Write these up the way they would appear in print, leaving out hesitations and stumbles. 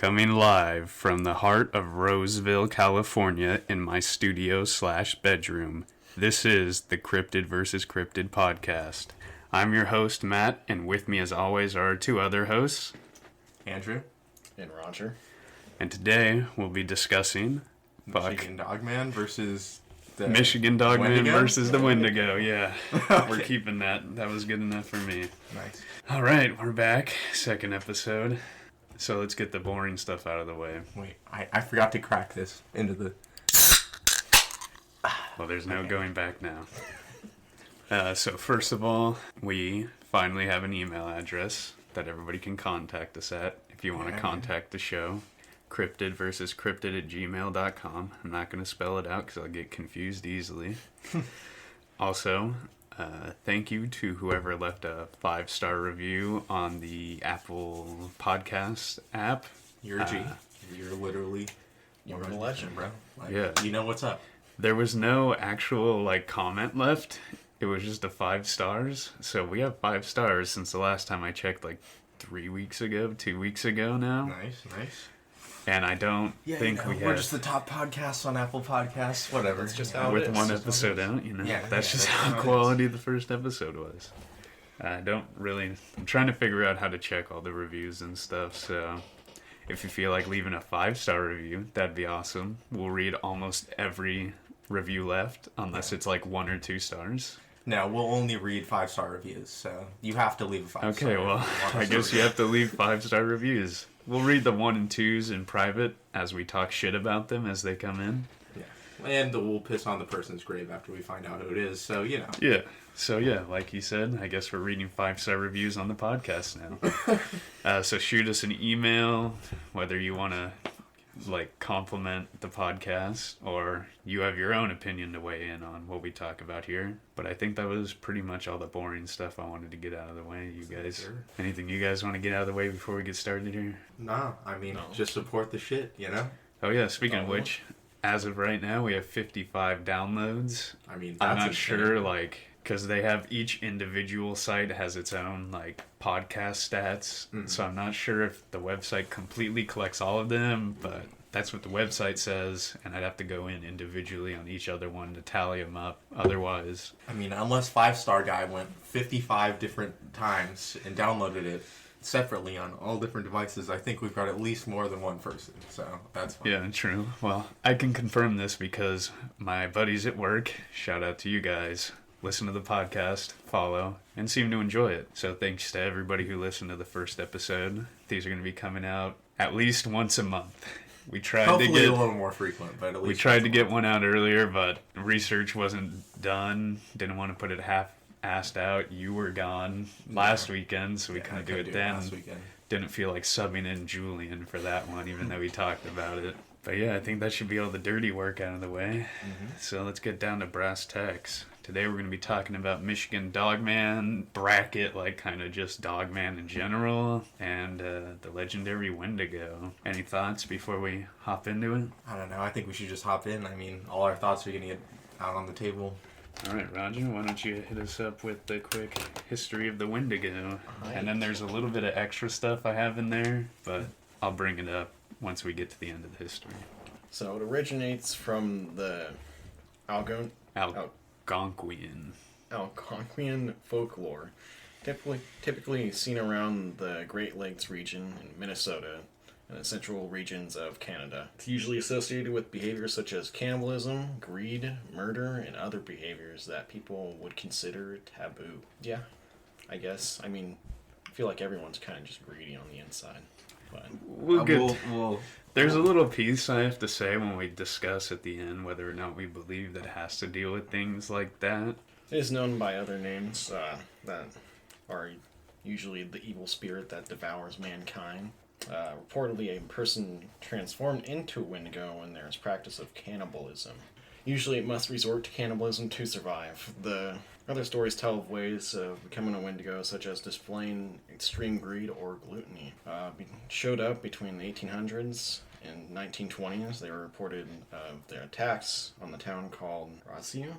Coming live from the heart of Roseville, California, in my studio/bedroom, this is the Cryptid vs. Cryptid podcast. I'm your host, Matt, and with me as always are our two other hosts, Andrew and Roger. And today we'll be discussing Michigan Dog Man versus the Michigan Dog Man versus the Wendigo. Yeah, Okay. We're keeping that. That was good enough for me. Nice. All right, we're back. Second episode. So let's get the boring stuff out of the way. Wait, I forgot to crack this into the... Well, there's no going back now. So first of all, we finally have an email address that everybody can contact us at if you want to contact the show. Cryptid versus cryptid at gmail.com. I'm not going to spell it out because I'll get confused easily. Also, thank you to whoever left a 5-star review on the Apple Podcast app. You're a G. You're literally... You're a legend, bro. Like, yeah. You know what's up. There was no actual, comment left. It was just a 5 stars. So we have 5 stars since the last time I checked, 2 weeks ago now. Nice. And I don't think we we're have... just the top podcasts on Apple Podcasts. Whatever. It's just how it with is. one episode out, that's just how quality the first episode was. I don't really... I'm trying to figure out how to check all the reviews and stuff, so... If you feel like leaving a 5-star review, that'd be awesome. We'll read almost every review left, unless it's 1 or 2 stars. No, we'll only read 5-star reviews, so you have to leave a 5-star. Okay, well, I guess you have to leave 5-star reviews. We'll read the 1 and 2s in private as we talk shit about them as they come in. Yeah, and we'll piss on the person's grave after we find out who it is, so, Yeah, so like you said, I guess we're reading 5-star reviews on the podcast now. So shoot us an email, whether you want to, compliment the podcast, or you have your own opinion to weigh in on what we talk about here. But I think that was pretty much all the boring stuff I wanted to get out of the way. You guys, Sure. Anything you guys want to get out of the way before we get started here? No, just support the shit, Oh yeah, speaking of which, as of right now, we have 55 downloads. That's I'm not insane. sure, because they have each individual site has its own, podcast stats. Mm-hmm. So I'm not sure if the website completely collects all of them, but that's what the website says, and I'd have to go in individually on each other one to tally them up. Otherwise... unless 5-star guy went 55 different times and downloaded it separately on all different devices, I think we've got at least more than one person, so that's fine. Yeah, true. Well, I can confirm this because my buddies at work, shout out to you guys, listen to the podcast, follow, and seem to enjoy it. So thanks to everybody who listened to the first episode. These are going to be coming out at least once a month. We tried Hopefully to get a little more frequent, but at least we tried to get one out earlier, but research wasn't done. Didn't want to put it half-assed out. You were gone last weekend, so we couldn't do it then. Last weekend. Didn't feel like subbing in Julian for that one, even though we talked about it. But yeah, I think that should be all the dirty work out of the way. Mm-hmm. So let's get down to brass tacks. Today we're going to be talking about Michigan Dog Man, bracket, kind of just Dog Man in general, and the legendary Wendigo. Any thoughts before we hop into it? I don't know. I think we should just hop in. All our thoughts are going to get out on the table. All right, Roger, why don't you hit us up with the quick history of the Wendigo? Right. And then there's a little bit of extra stuff I have in there, but I'll bring it up once we get to the end of the history. So it originates from the Algonquian folklore, typically seen around the Great Lakes region in Minnesota and the central regions of Canada. It's usually associated with behaviors such as cannibalism, greed, murder, and other behaviors that people would consider taboo. Yeah, I guess. I feel like everyone's kind of just greedy on the inside. But we'll get... There's a little piece I have to say when we discuss at the end whether or not we believe that has to deal with things like that. it is known by other names that are usually the evil spirit that devours mankind. Reportedly, a person transformed into a Wendigo when there is practice of cannibalism. Usually it must resort to cannibalism to survive. The other stories tell of ways of becoming a Wendigo, such as displaying extreme greed or gluttony. Showed up between the 1800s and 1920s. They were reported of their attacks on the town called Rossio.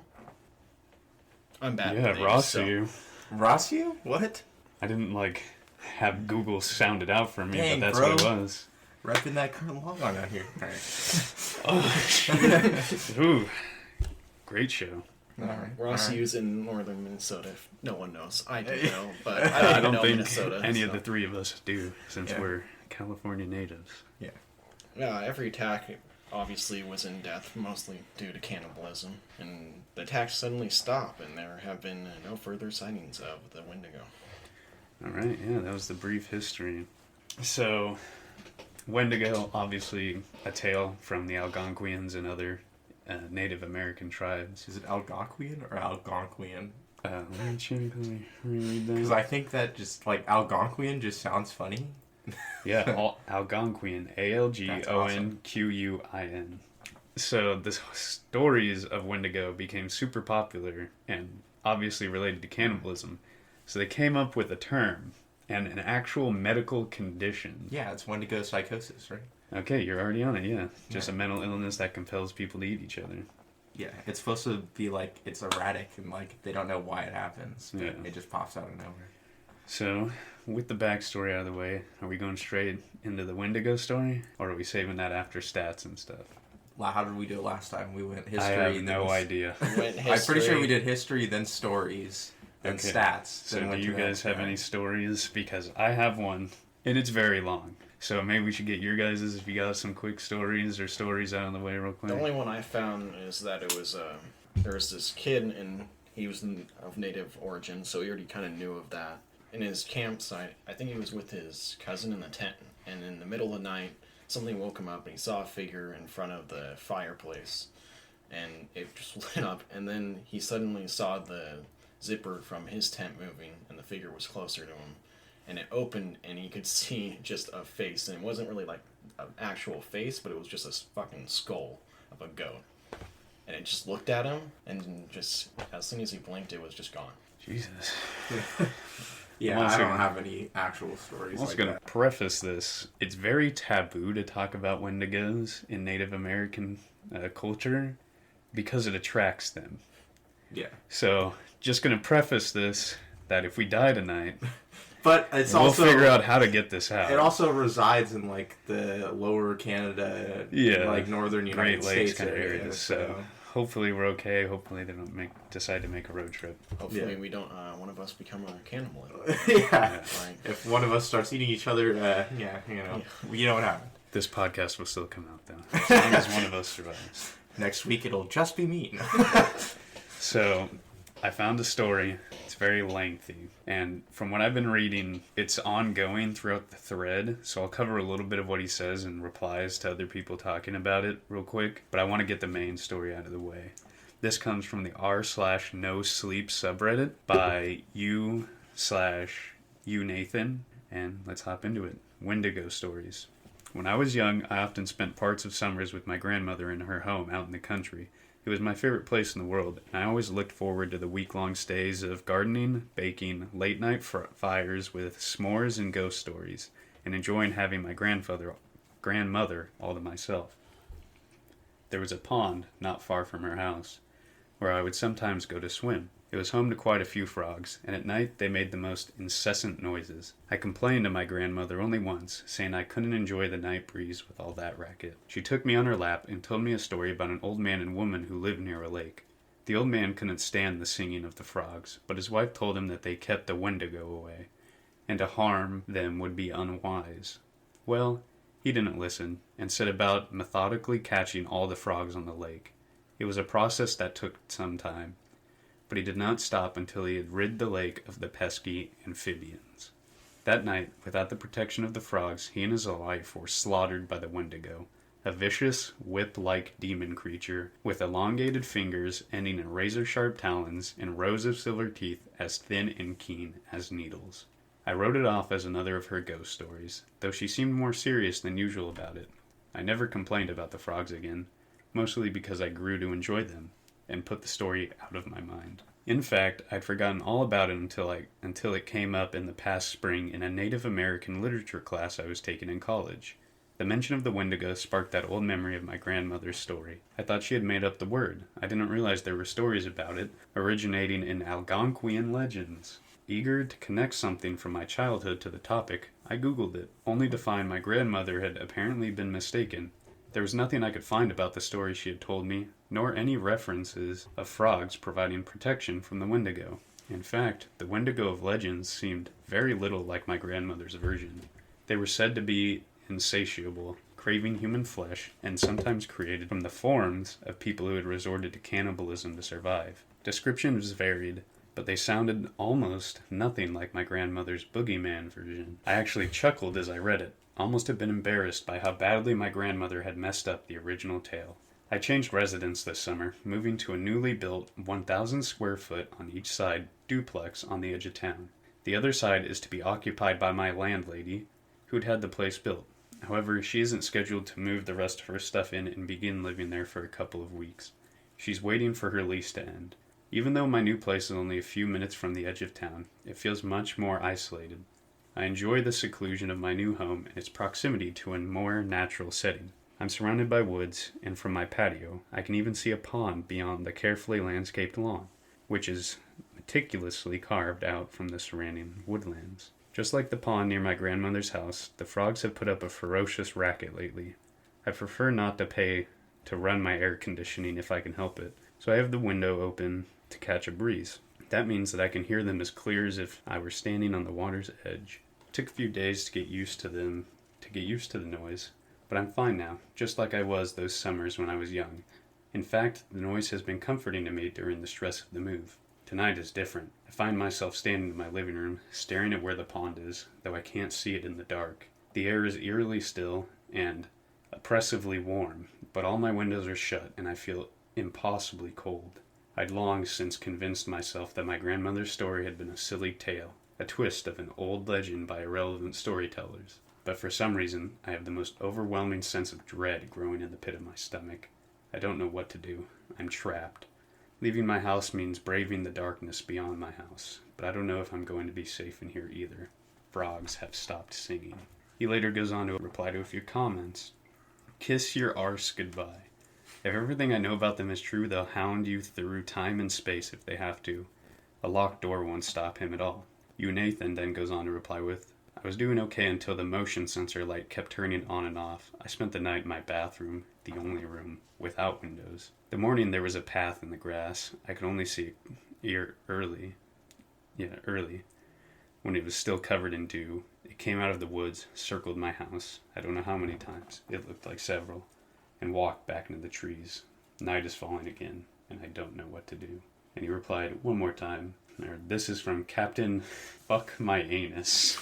I'm bad with names, Rossio. Rossio? What? I didn't, have Google sound it out for me, Dang, but that's bro. what it was. Repping that current long on out here. All right. Ooh, great show. We're also using northern Minnesota. If no one knows. I do know, but I I don't know think Minnesota, any of the three of us do, since we're California natives. Yeah. Yeah, every attack obviously was in death, mostly due to cannibalism. And the attacks suddenly stop, and there have been no further sightings of the Wendigo. All right, yeah, that was the brief history. So, Wendigo, obviously a tale from the Algonquians and other Native American tribes. Is it Algonquian or Algonquian? Let me check. Let me reread that. Because I think that just, like, Algonquian just sounds funny. Yeah, Algonquian. Algonquin. So the stories of Wendigo became super popular and obviously related to cannibalism. So they came up with a term and an actual medical condition. Yeah, it's Wendigo psychosis, right? Okay, you're already on it, yeah. Just a mental illness that compels people to eat each other. Yeah, it's supposed to be like, it's erratic and like they don't know why it happens. But it just pops out of nowhere. So, with the backstory out of the way, are we going straight into the Wendigo story? Or are we saving that after stats and stuff? How did we do it last time? We went history. I have no idea. I'm pretty sure we did history, then stories, then stats. So do you guys have any stories? Because I have one, and it's very long. So maybe we should get your guys' if you got some quick stories or stories out of the way real quick. The only one I found is that it was, there was this kid, and he was of native origin, so he already kind of knew of that. In his campsite, I think he was with his cousin in the tent, and in the middle of the night, something woke him up, and he saw a figure in front of the fireplace, and it just lit up, and then he suddenly saw the zipper from his tent moving, and the figure was closer to him, and it opened, and he could see just a face, and it wasn't really like an actual face, but it was just a fucking skull of a goat, and it just looked at him, and just as soon as he blinked, it was just gone. Jesus. Yeah, I don't have any actual stories. I'm also going to preface this. It's very taboo to talk about Wendigos in Native American culture because it attracts them. Yeah. So, just going to preface this that if we die tonight, but it's we'll also figure out how to get this out. It also resides in like the lower Canada, like northern United Great Lakes States kind of area. areas. So hopefully we're okay. Hopefully they don't decide to make a road trip. Hopefully we don't one of us become a cannibal. Yeah. If one of us starts eating each other, you know what happened. This podcast will still come out though, as long as one of us survives. Next week it'll just be me. So, I found a story. It's very lengthy. And from what I've been reading, it's ongoing throughout the thread. So I'll cover a little bit of what he says and replies to other people talking about it real quick. But I want to get the main story out of the way. This comes from the r/no sleep subreddit by u/Nathan. And let's hop into it. Wendigo stories. When I was young, I often spent parts of summers with my grandmother in her home out in the country. It was my favorite place in the world, and I always looked forward to the week-long stays of gardening, baking, late-night fires with s'mores and ghost stories, and enjoying having my grandmother all to myself. There was a pond not far from her house, where I would sometimes go to swim. It was home to quite a few frogs, and at night they made the most incessant noises. I complained to my grandmother only once, saying I couldn't enjoy the night breeze with all that racket. She took me on her lap and told me a story about an old man and woman who lived near a lake. The old man couldn't stand the singing of the frogs, but his wife told him that they kept the Wendigo away, and to harm them would be unwise. Well, he didn't listen, and set about methodically catching all the frogs on the lake. It was a process that took some time, but he did not stop until he had rid the lake of the pesky amphibians. That night, without the protection of the frogs, he and his wife were slaughtered by the Wendigo, a vicious, whip-like demon creature with elongated fingers ending in razor-sharp talons and rows of silver teeth as thin and keen as needles. I wrote it off as another of her ghost stories, though she seemed more serious than usual about it. I never complained about the frogs again, mostly because I grew to enjoy them, and put the story out of my mind. In fact, I'd forgotten all about it until it came up in the past spring in a Native American literature class I was taking in college. The mention of the Wendigo sparked that old memory of my grandmother's story. I thought she had made up the word. I didn't realize there were stories about it, originating in Algonquian legends. Eager to connect something from my childhood to the topic, I googled it, only to find my grandmother had apparently been mistaken. There was nothing I could find about the story she had told me, nor any references of frogs providing protection from the Wendigo. In fact, the Wendigo of legends seemed very little like my grandmother's version. They were said to be insatiable, craving human flesh, and sometimes created from the forms of people who had resorted to cannibalism to survive. Descriptions varied, but they sounded almost nothing like my grandmother's boogeyman version. I actually chuckled as I read it, almost have been embarrassed by how badly my grandmother had messed up the original tale. I changed residence this summer, moving to a newly built 1,000 square foot on each side duplex on the edge of town. The other side is to be occupied by my landlady, who'd had the place built. However, she isn't scheduled to move the rest of her stuff in and begin living there for a couple of weeks. She's waiting for her lease to end. Even though my new place is only a few minutes from the edge of town, it feels much more isolated. I enjoy the seclusion of my new home and its proximity to a more natural setting. I'm surrounded by woods, and from my patio, I can even see a pond beyond the carefully landscaped lawn, which is meticulously carved out from the surrounding woodlands. Just like the pond near my grandmother's house, the frogs have put up a ferocious racket lately. I prefer not to pay to run my air conditioning if I can help it, so I have the window open to catch a breeze. That means that I can hear them as clear as if I were standing on the water's edge. It took a few days to get used to the noise, but I'm fine now, just like I was those summers when I was young. In fact, the noise has been comforting to me during the stress of the move. Tonight is different. I find myself standing in my living room, staring at where the pond is, though I can't see it in the dark. The air is eerily still and oppressively warm, but all my windows are shut and I feel impossibly cold. I'd long since convinced myself that my grandmother's story had been a silly tale, a twist of an old legend by irrelevant storytellers. But for some reason, I have the most overwhelming sense of dread growing in the pit of my stomach. I don't know what to do. I'm trapped. Leaving my house means braving the darkness beyond my house, but I don't know if I'm going to be safe in here either. Frogs have stopped singing. He later goes on to reply to a few comments. Kiss your arse goodbye. If everything I know about them is true, they'll hound you through time and space if they have to. A locked door won't stop him at all. You Nathan then goes on to reply with, I was doing okay until the motion sensor light kept turning on and off. I spent the night in my bathroom, the only room, without windows. The morning there was a path in the grass. I could only see it early, when it was still covered in dew. It came out of the woods, circled my house. I don't know how many times. It looked like several. And walked back into the trees. Night is falling again, and I don't know what to do. And he replied one more time. This is from Captain Fuck My Anus.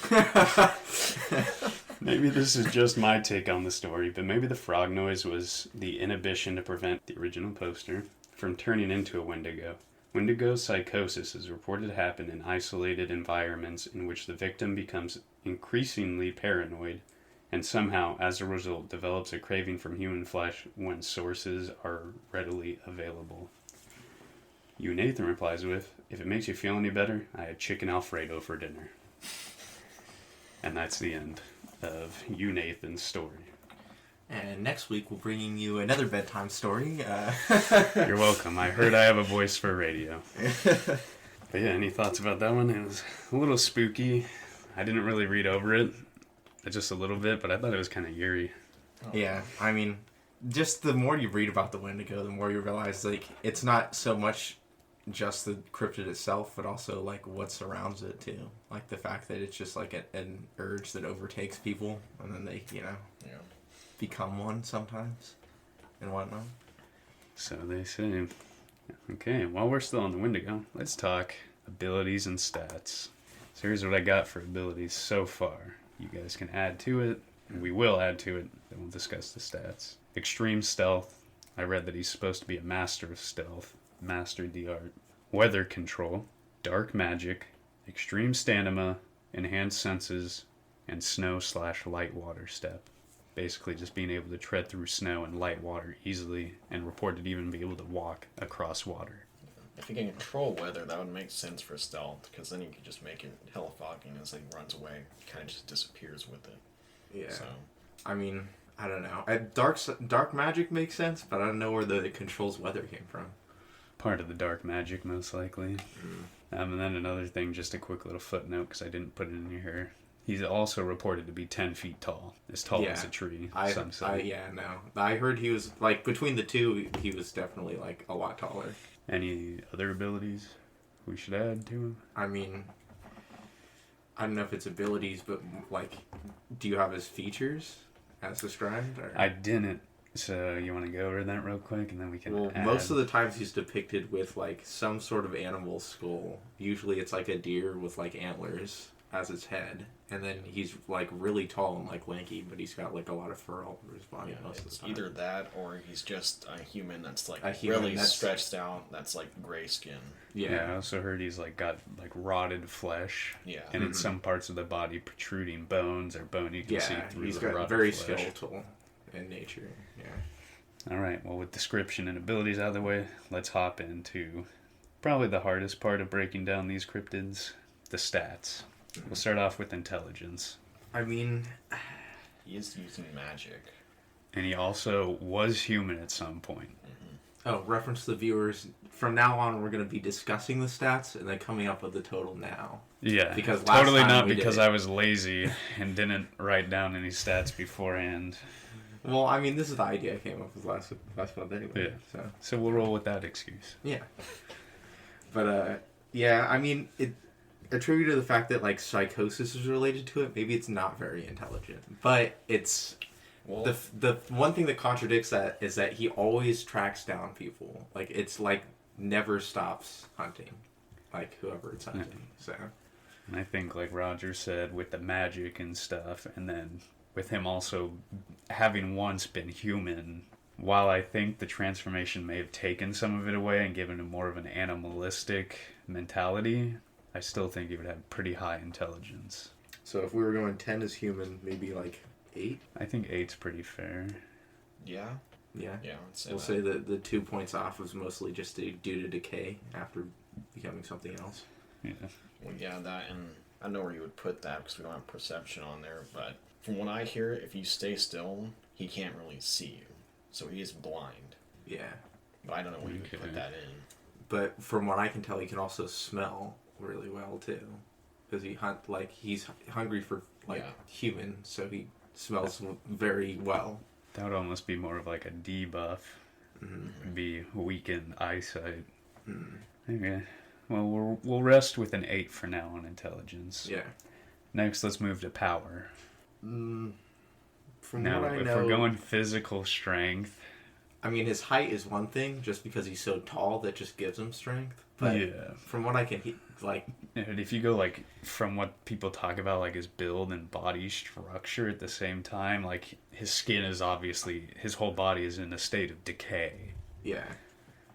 Maybe this is just my take on the story, but maybe the frog noise was the inhibition to prevent the original poster from turning into a Wendigo. Wendigo psychosis is reported to happen in isolated environments in which the victim becomes increasingly paranoid and somehow, as a result, develops a craving for human flesh when sources are readily available. You Nathan replies with, if it makes you feel any better, I had chicken Alfredo for dinner. And that's the end of You Nathan's story. And next week we're bringing you another bedtime story. You're welcome. I heard I have a voice for radio. But yeah, any thoughts about that one? It was a little spooky. I didn't really read over it, just a little bit, but I thought it was kind of eerie. Yeah, I mean, just the more you read about the Wendigo, the more you realize, like, it's not so much just the cryptid itself, but also, like, what surrounds it, too. Like, the fact that it's just, like, an urge that overtakes people, and then they, become one sometimes, and whatnot. So they say. Okay, while we're still on the Wendigo, let's talk abilities and stats. So here's what I got for abilities so far. You guys can add to it, and we will add to it, then we'll discuss the stats. Extreme stealth. I read that he's supposed to be a master of stealth, mastered the art. Weather control, dark magic, extreme stamina, enhanced senses, and snow/light water step. Basically just being able to tread through snow and light water easily, and reported to even be able to walk across water. If you can control weather, that would make sense for stealth, because then you could just make it hella foggy, and as he runs away, it kind of just disappears with it. Yeah. So, I mean, I don't know. Dark magic makes sense, but I don't know where the it controls weather came from. Part of the dark magic, most likely. And then another thing, just a quick little footnote, because I didn't put it in here. He's also reported to be 10 feet tall. As tall as a tree, some say. Yeah, no. I heard he was, like, between the two, he was definitely, like, a lot taller. Any other abilities we should add to him? I mean, I don't know if it's abilities, but, like, do you have his features as described? Or? I didn't. So you want to go over that real quick, and then we can add... most of the times he's depicted with, like, some sort of animal skull. Usually it's, like, a deer with, like, antlers as its head. And then he's, like, really tall and, like, lanky, but he's got, like, a lot of fur all over his body most of the time. Either that, or he's just a human that's, like, really stretched out, that's, like, gray skin. Yeah. I also heard he's, like, got, like, rotted flesh. Yeah. And in some parts of the body protruding bones or bone you can see through he's the got very flesh. skeletal in nature. Yeah. All right, well, with description and abilities out of the way, let's hop into probably the hardest part of breaking down these cryptids, the stats. We'll start off with intelligence. I mean... He is using magic. And he also was human at some point. Oh, reference to the viewers. From now on, we're going to be discussing the stats and then coming up with the total now. Yeah, because totally not because I was lazy and didn't write down any stats beforehand. Well, I mean, this is the idea I came up with last month anyway. Yeah. So we'll roll with that excuse. Yeah. But, yeah, I mean, it attributed to the fact that, like, psychosis is related to it. Maybe it's not very intelligent. But it's... Well, the one thing that contradicts that is that he always tracks down people. Like, it's, like, never stops hunting. Like, whoever it's hunting. Yeah. So... And I think, like Roger said, with the magic and stuff, and then with him also having once been human, while I think the transformation may have taken some of it away and given him more of an animalistic mentality, I still think he would have pretty high intelligence. So if we were going 10 as human, maybe like 8? I think 8's pretty fair. Yeah? Yeah. Yeah, we'll say that the 2 points off was mostly just due to decay after becoming something else. Yeah. Well, yeah, that, and I know where you would put that because we don't have perception on there, but from what I hear, if you stay still, he can't really see you. So he is blind. Yeah. But I don't know where you would put that in. But from what I can tell, he can also smell really well, too. Because he's hungry for, human, so he smells very well. That would almost be more of like a debuff. Mm-hmm. Be weakened eyesight. Mm. Okay. Well, we'll rest with an 8 for now on intelligence. Yeah. Next, let's move to power. From now, what I know... if we're going physical strength... I mean, his height is one thing, just because he's so tall, that just gives him strength. But from what I can... And if you go, like, from what people talk about, like, his build and body structure at the same time, like, his skin is obviously... His whole body is in a state of decay. Yeah.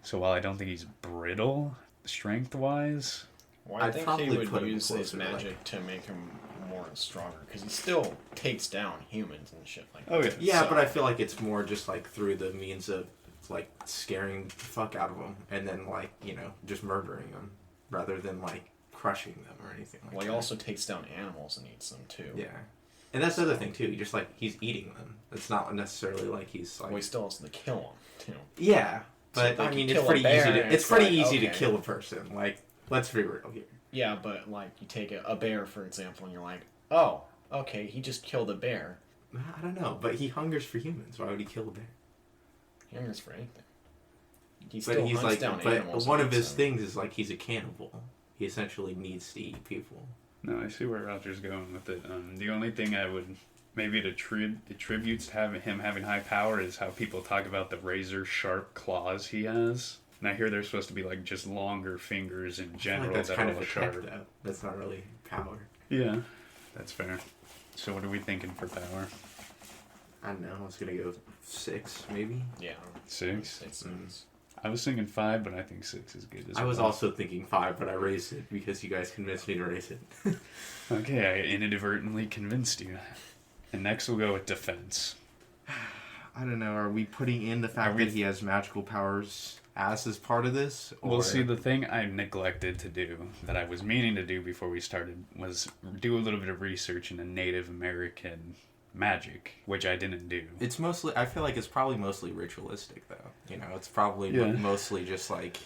So while I don't think he's brittle... strength-wise, well, I think he would use his magic to make him more stronger, because he still takes down humans and shit like that. Oh, yeah, but I feel like it's more just, like, through the means of, like, scaring the fuck out of them, and then, like, just murdering them, rather than, like, crushing them or anything like that. Well, he also takes down animals and eats them, too. Yeah. And that's the other thing, too. He's eating them. It's not necessarily like he's, like... Well, he still has to kill them, too. Yeah. But, I mean, it's pretty easy to kill a person. Like, let's be real here. Yeah, but, like, you take a bear, for example, and you're like, oh, okay, he just killed a bear. I don't know, but he hungers for humans. Why would he kill a bear? He hungers for anything. He's but one of his things is, like, he's a cannibal. He essentially needs to eat people. No, I see where Roger's going with it. The only thing I would... Maybe it attributes to him having high power is how people talk about the razor-sharp claws he has. And I hear they're supposed to be, like, just longer fingers in general. That's kind of a tech, though. That's not really power. Yeah, that's fair. So what are we thinking for power? I don't know. I was going to go 6, maybe? Yeah. 6? I was thinking 5, but I think 6 is good as well. I was also thinking 5, but I raised it because you guys convinced me to raise it. Okay, I inadvertently convinced you. And next we'll go with defense. I don't know. Are we putting in the fact that he has magical powers as part of this? Or... Well, see, the thing I neglected to do, that I was meaning to do before we started, was do a little bit of research into Native American magic, which I didn't do. It's mostly... I feel like it's probably mostly ritualistic, though. It's probably mostly just like,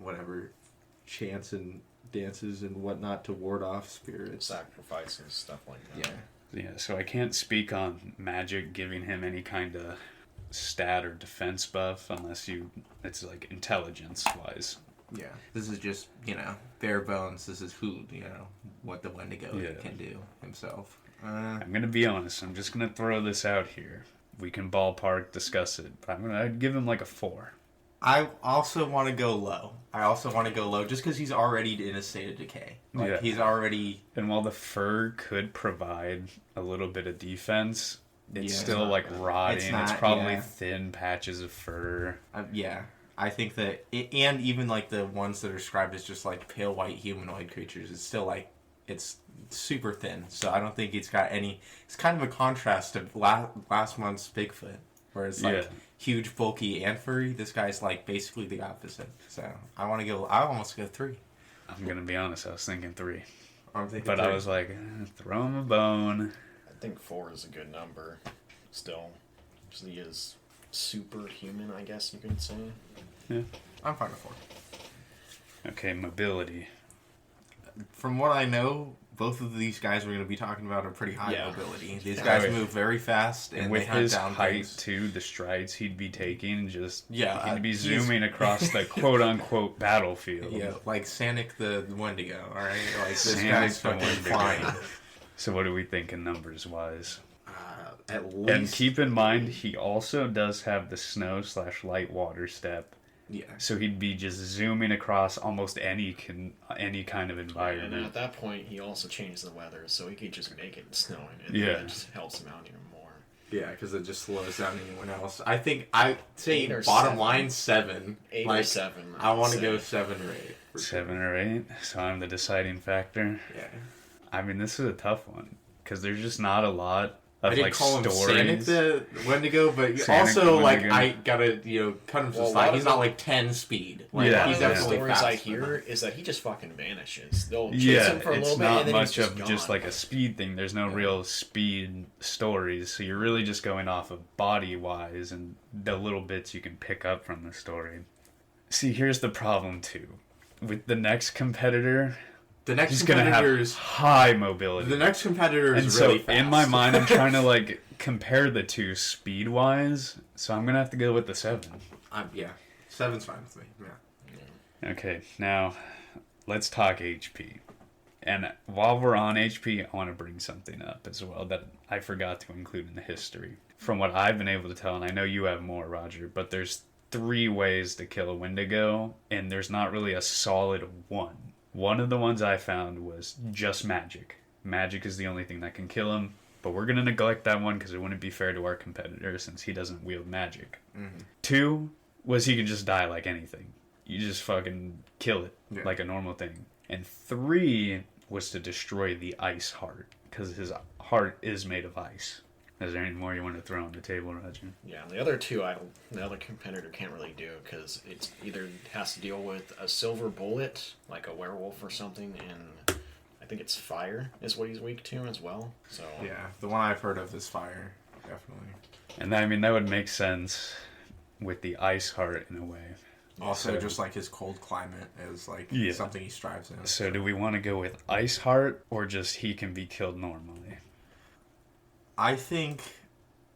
whatever. chants and dances and whatnot to ward off spirits. Sacrifices, stuff like that. Yeah, so I can't speak on magic giving him any kind of stat or defense buff unless it's like intelligence-wise. Yeah. This is just, bare bones. This is who, what the Wendigo can do himself. I'm going to be honest. I'm just going to throw this out here. We can ballpark discuss it. But I'd give him like a 4. I also want to go low. Just because he's already in a state of decay. He's already... And while the fur could provide a little bit of defense, it's still rotting. It's probably thin patches of fur. I think that... and even the ones that are described as just pale white humanoid creatures, it's still it's super thin. So I don't think it's got any... It's kind of a contrast to last month's Bigfoot. Where it's huge, bulky, and furry. This guy's basically the opposite. So I almost go 3. I'm going to be honest, I was thinking 3. I'm thinking but 3. I was like, throw him a bone. I think 4 is a good number. Still. Because he is superhuman, I guess you could say. Yeah. I'm fine with 4. Okay, mobility. From what I know, both of these guys we're going to be talking about are pretty high mobility. These guys move very fast, and with they hunt his down height things. too, the strides he'd be taking, he'd be he's zooming across the quote unquote battlefield. Yeah, like Sanic the Wendigo. All right, this Sanic guy's the fucking Wendigo. flying. So what are we thinking numbers wise? At least. And keep in mind, he also does have the snow/light water step. Yeah. So he'd be just zooming across almost any kind of environment. And at that point, he also changed the weather, so he could just make it snowing. And that just helps him out even more. Yeah, because it just slows down anyone else. I think I'd say 8 or bottom 7. line 7. 8 or 7. I want to go 7 or 8. 7 or 8. So I'm the deciding factor. Yeah. I mean, this is a tough one because there's just not a lot of I didn't call stories. him Sanic the Wendigo, but Sanic also the Wendigo. I gotta cut him some slack. He's not 10 speed. Yeah, he's One of the definitely stories fast. I hear is that he just fucking vanishes. They'll chase him for a it's little bit, not and then much he's of just just gone. like a speed thing. There's no real speed stories, so you're really just going off of body wise and the little bits you can pick up from the story. See, here's the problem too. With the next competitor, The next he's gonna competitor have is high mobility. the next competitor is and really so fast. in my mind, I'm trying to compare the two speed wise. So I'm gonna have to go with the 7. 7's fine with me. Yeah. Okay, now let's talk HP. And while we're on HP, I want to bring something up as well that I forgot to include in the history. From what I've been able to tell, and I know you have more, Roger, but there's 3 ways to kill a Wendigo, and there's not really a solid one. One of the ones I found was just magic. Magic is the only thing that can kill him, but we're going to neglect that one because it wouldn't be fair to our competitor since he doesn't wield magic. Mm-hmm. 2 was he could just die like anything. You just fucking kill it like a normal thing. And 3 was to destroy the ice heart because his heart is made of ice. Is there any more you want to throw on the table, Roger? Yeah, the other 2, the other competitor can't really do because it's either has to deal with a silver bullet, like a werewolf or something, and I think it's fire is what he's weak to as well. So Yeah, the one I've heard of is fire, definitely. And that would make sense with the ice heart in a way. Also, So- just his cold climate is something he strives in. So do we want to go with ice heart or just he can be killed normally? I think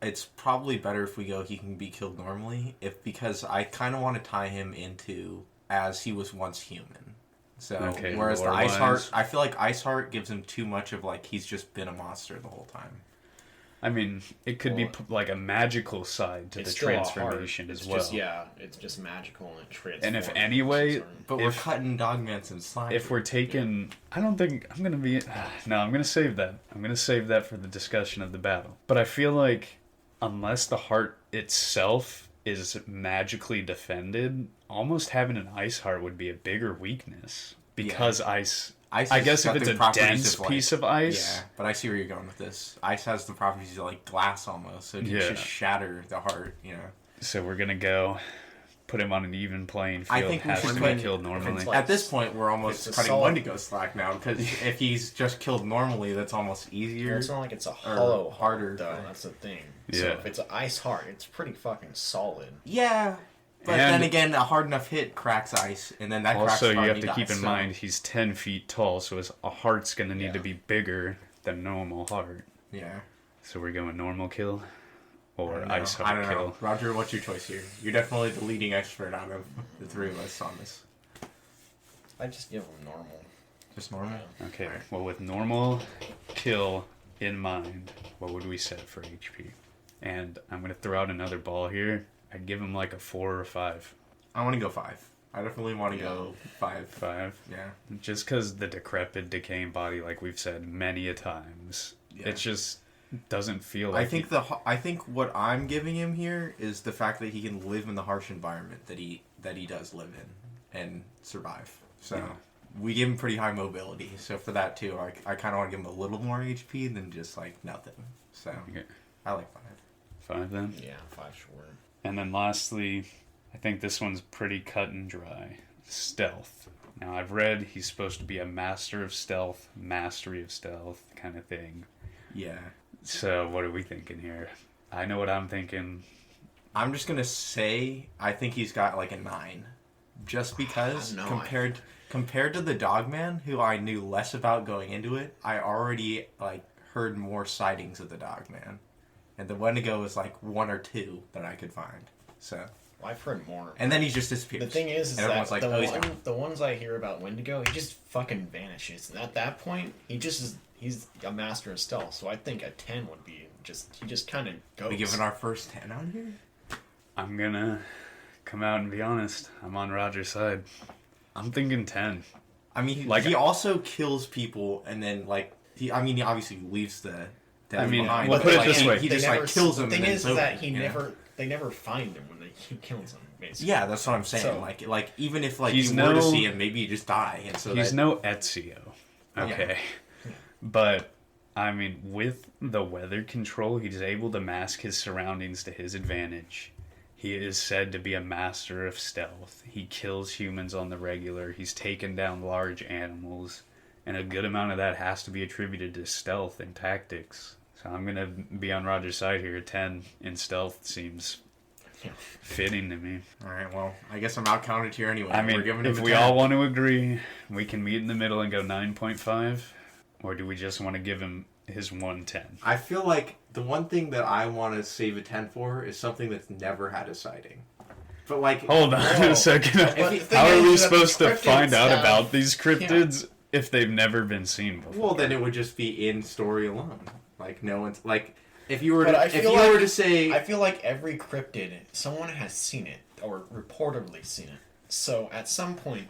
it's probably better if we go he can be killed normally, because I kind of want to tie him into as he was once human. So whereas the ice heart, I feel like ice heart gives him too much of he's just been a monster the whole time. I mean, it could be a magical side to the still a heart. transformation It's as well. just, it's just magical and it transforms. And if anyway, But we're cutting Dogman some slack. if we're taking, I don't think I'm gonna be. No, I'm gonna save that. I'm gonna save that for the discussion of the battle. But I feel like unless the heart itself is magically defended, almost having an ice heart would be a bigger weakness because ice. I guess if it's a dense piece of ice. Yeah, but I see where you're going with this. Ice has the properties of glass almost, so it can just shatter the heart, So we're gonna go put him on an even playing field. I think we has should to put- be killed normally. At this point, we're almost It's a cutting solid- Wendigo slack now, because if he's just killed normally, that's almost easier. It's not like it's a hollow harder heart, though. thing. That's the thing. Yeah. So if it's an ice heart, it's pretty fucking solid. Yeah, But then again, a hard enough hit cracks ice, and then that cracks also, you have he to dies, keep in mind he's 10 feet tall, so his heart's going to need to be bigger than normal heart. Yeah. So we're going normal kill or ice I heart don't kill. know. Roger, what's your choice here? You're definitely the leading expert out of the three of us on this. I just give him normal. Just normal? Okay, well, with normal kill in mind, what would we set for HP? And I'm going to throw out another ball here. I'd give him like a 4 or 5. I want to go 5. I definitely want to go 5. 5? Yeah. Just because the decrepit, decaying body, like we've said many a times, it just doesn't feel like... I think what I'm giving him here is the fact that he can live in the harsh environment that he does live in and survive. So we give him pretty high mobility. So for that too, I kind of want to give him a little more HP than just like nothing. So I like 5. 5 then? Yeah, 5 sure. And then lastly, I think this one's pretty cut and dry. Stealth. Now, I've read he's supposed to be a master of stealth, mastery of stealth kind of thing. Yeah. So, what are we thinking here? I know what I'm thinking. I'm just going to say I think he's got like a 9. Just because compared to the Dogman, who I knew less about going into it, I already like heard more sightings of the Dogman. And the Wendigo is like 1 or 2 that I could find. So... Well, I've heard more. And then he just disappears. The thing is and that like, the ones I hear about Wendigo, he just fucking vanishes. And at that point, he's a master of stealth. So I think a 10 would be he just kind of goes. We giving our first 10 on here? I'm gonna come out and be honest. I'm on Roger's side. I'm thinking 10. I mean, he also kills people and then like he obviously leaves the dead behind. We'll put it this way. He just like kills them. The thing is that they never find him when he kills him. Basically. Yeah, that's what I'm saying. So, like even if like you were to see him, maybe you just die. And so he's no Ezio, okay. Yeah. But I mean, with the weather control, he's able to mask his surroundings to his advantage. He is said to be a master of stealth. He kills humans on the regular. He's taken down large animals, and a good amount of that has to be attributed to stealth and tactics. So I'm gonna be on Roger's side here. 10 in stealth seems fitting to me. All right, well, I guess I'm outcounted here anyway. I mean, if we all want to agree, we can meet in the middle and go 9.5, or do we just want to give him his 110? I feel like the one thing that I want to save a 10 for is something that's never had a sighting. But like, hold on a second. How are we supposed to find out about these cryptids if they've never been seen before? Well, then it would just be in story alone. Like no one's like. If you were to say... I feel like every cryptid, someone has seen it, or reportedly seen it. So, at some point,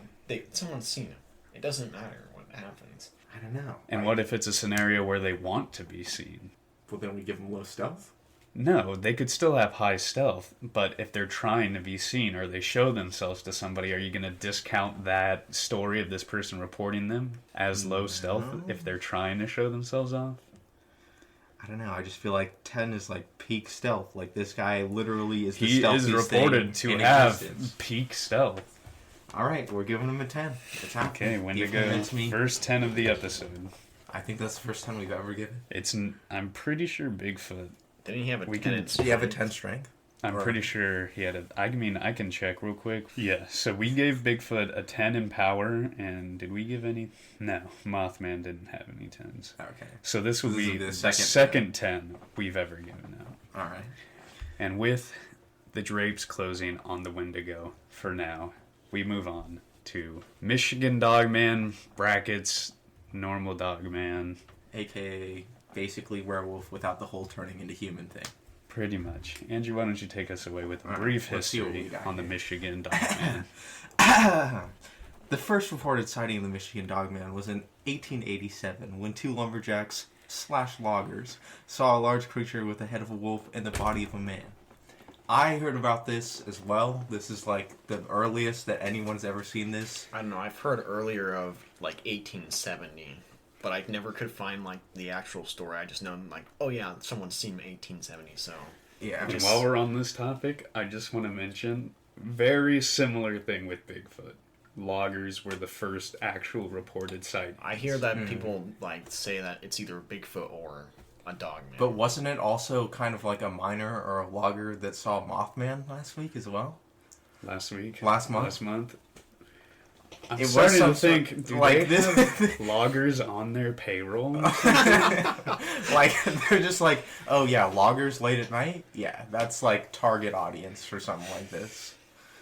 someone's seen it. It doesn't matter what happens. I don't know. And what if it's a scenario where they want to be seen? Well, then we give them low stealth? No, they could still have high stealth, but if they're trying to be seen, or they show themselves to somebody, are you going to discount that story of this person reporting them as low stealth if they're trying to show themselves off? I don't know. I just feel like 10 is like peak stealth. Like this guy literally is the stealthiest thing. He is reported to have peak stealth. All right, we're giving him a 10. It's okay, Wendigo. First 10 of the episode. I think that's the first 10 we've ever given. I'm pretty sure Bigfoot. Didn't he have a 10? Did he have a 10 strength? I'm pretty sure he had I can check real quick. Yeah, so we gave Bigfoot a 10 in power, and did we give any? No, Mothman didn't have any 10s. Okay. So this would be the second 10 we've ever given out. All right. And with the drapes closing on the Wendigo for now, we move on to Michigan Dog Man, brackets, normal Dog Man. AKA basically werewolf without the whole turning into human thing. Pretty much. Andrew, why don't you take us away with a brief history on the Michigan Dog Man? The first reported sighting of the Michigan Dog Man was in 1887 when 2 lumberjacks / loggers saw a large creature with the head of a wolf and the body of a man. I heard about this as well. This is like the earliest that anyone's ever seen this. I don't know. I've heard earlier of like 1870. But I never could find, like, the actual story. I just know, like, oh, yeah, someone's seen 1870, so... Yeah. And while we're on this topic, I just want to mention, very similar thing with Bigfoot. Loggers were the first actual reported sighting. I hear that people, like, say that it's either Bigfoot or a Dogman. But wasn't it also kind of like a miner or a logger that saw Mothman last week as well? Last week? Last month? Last month. I'm It was starting to some think, do like they this. have loggers on their payroll? Like, they're just like, oh yeah, loggers late at night? Yeah, that's like target audience for something like this.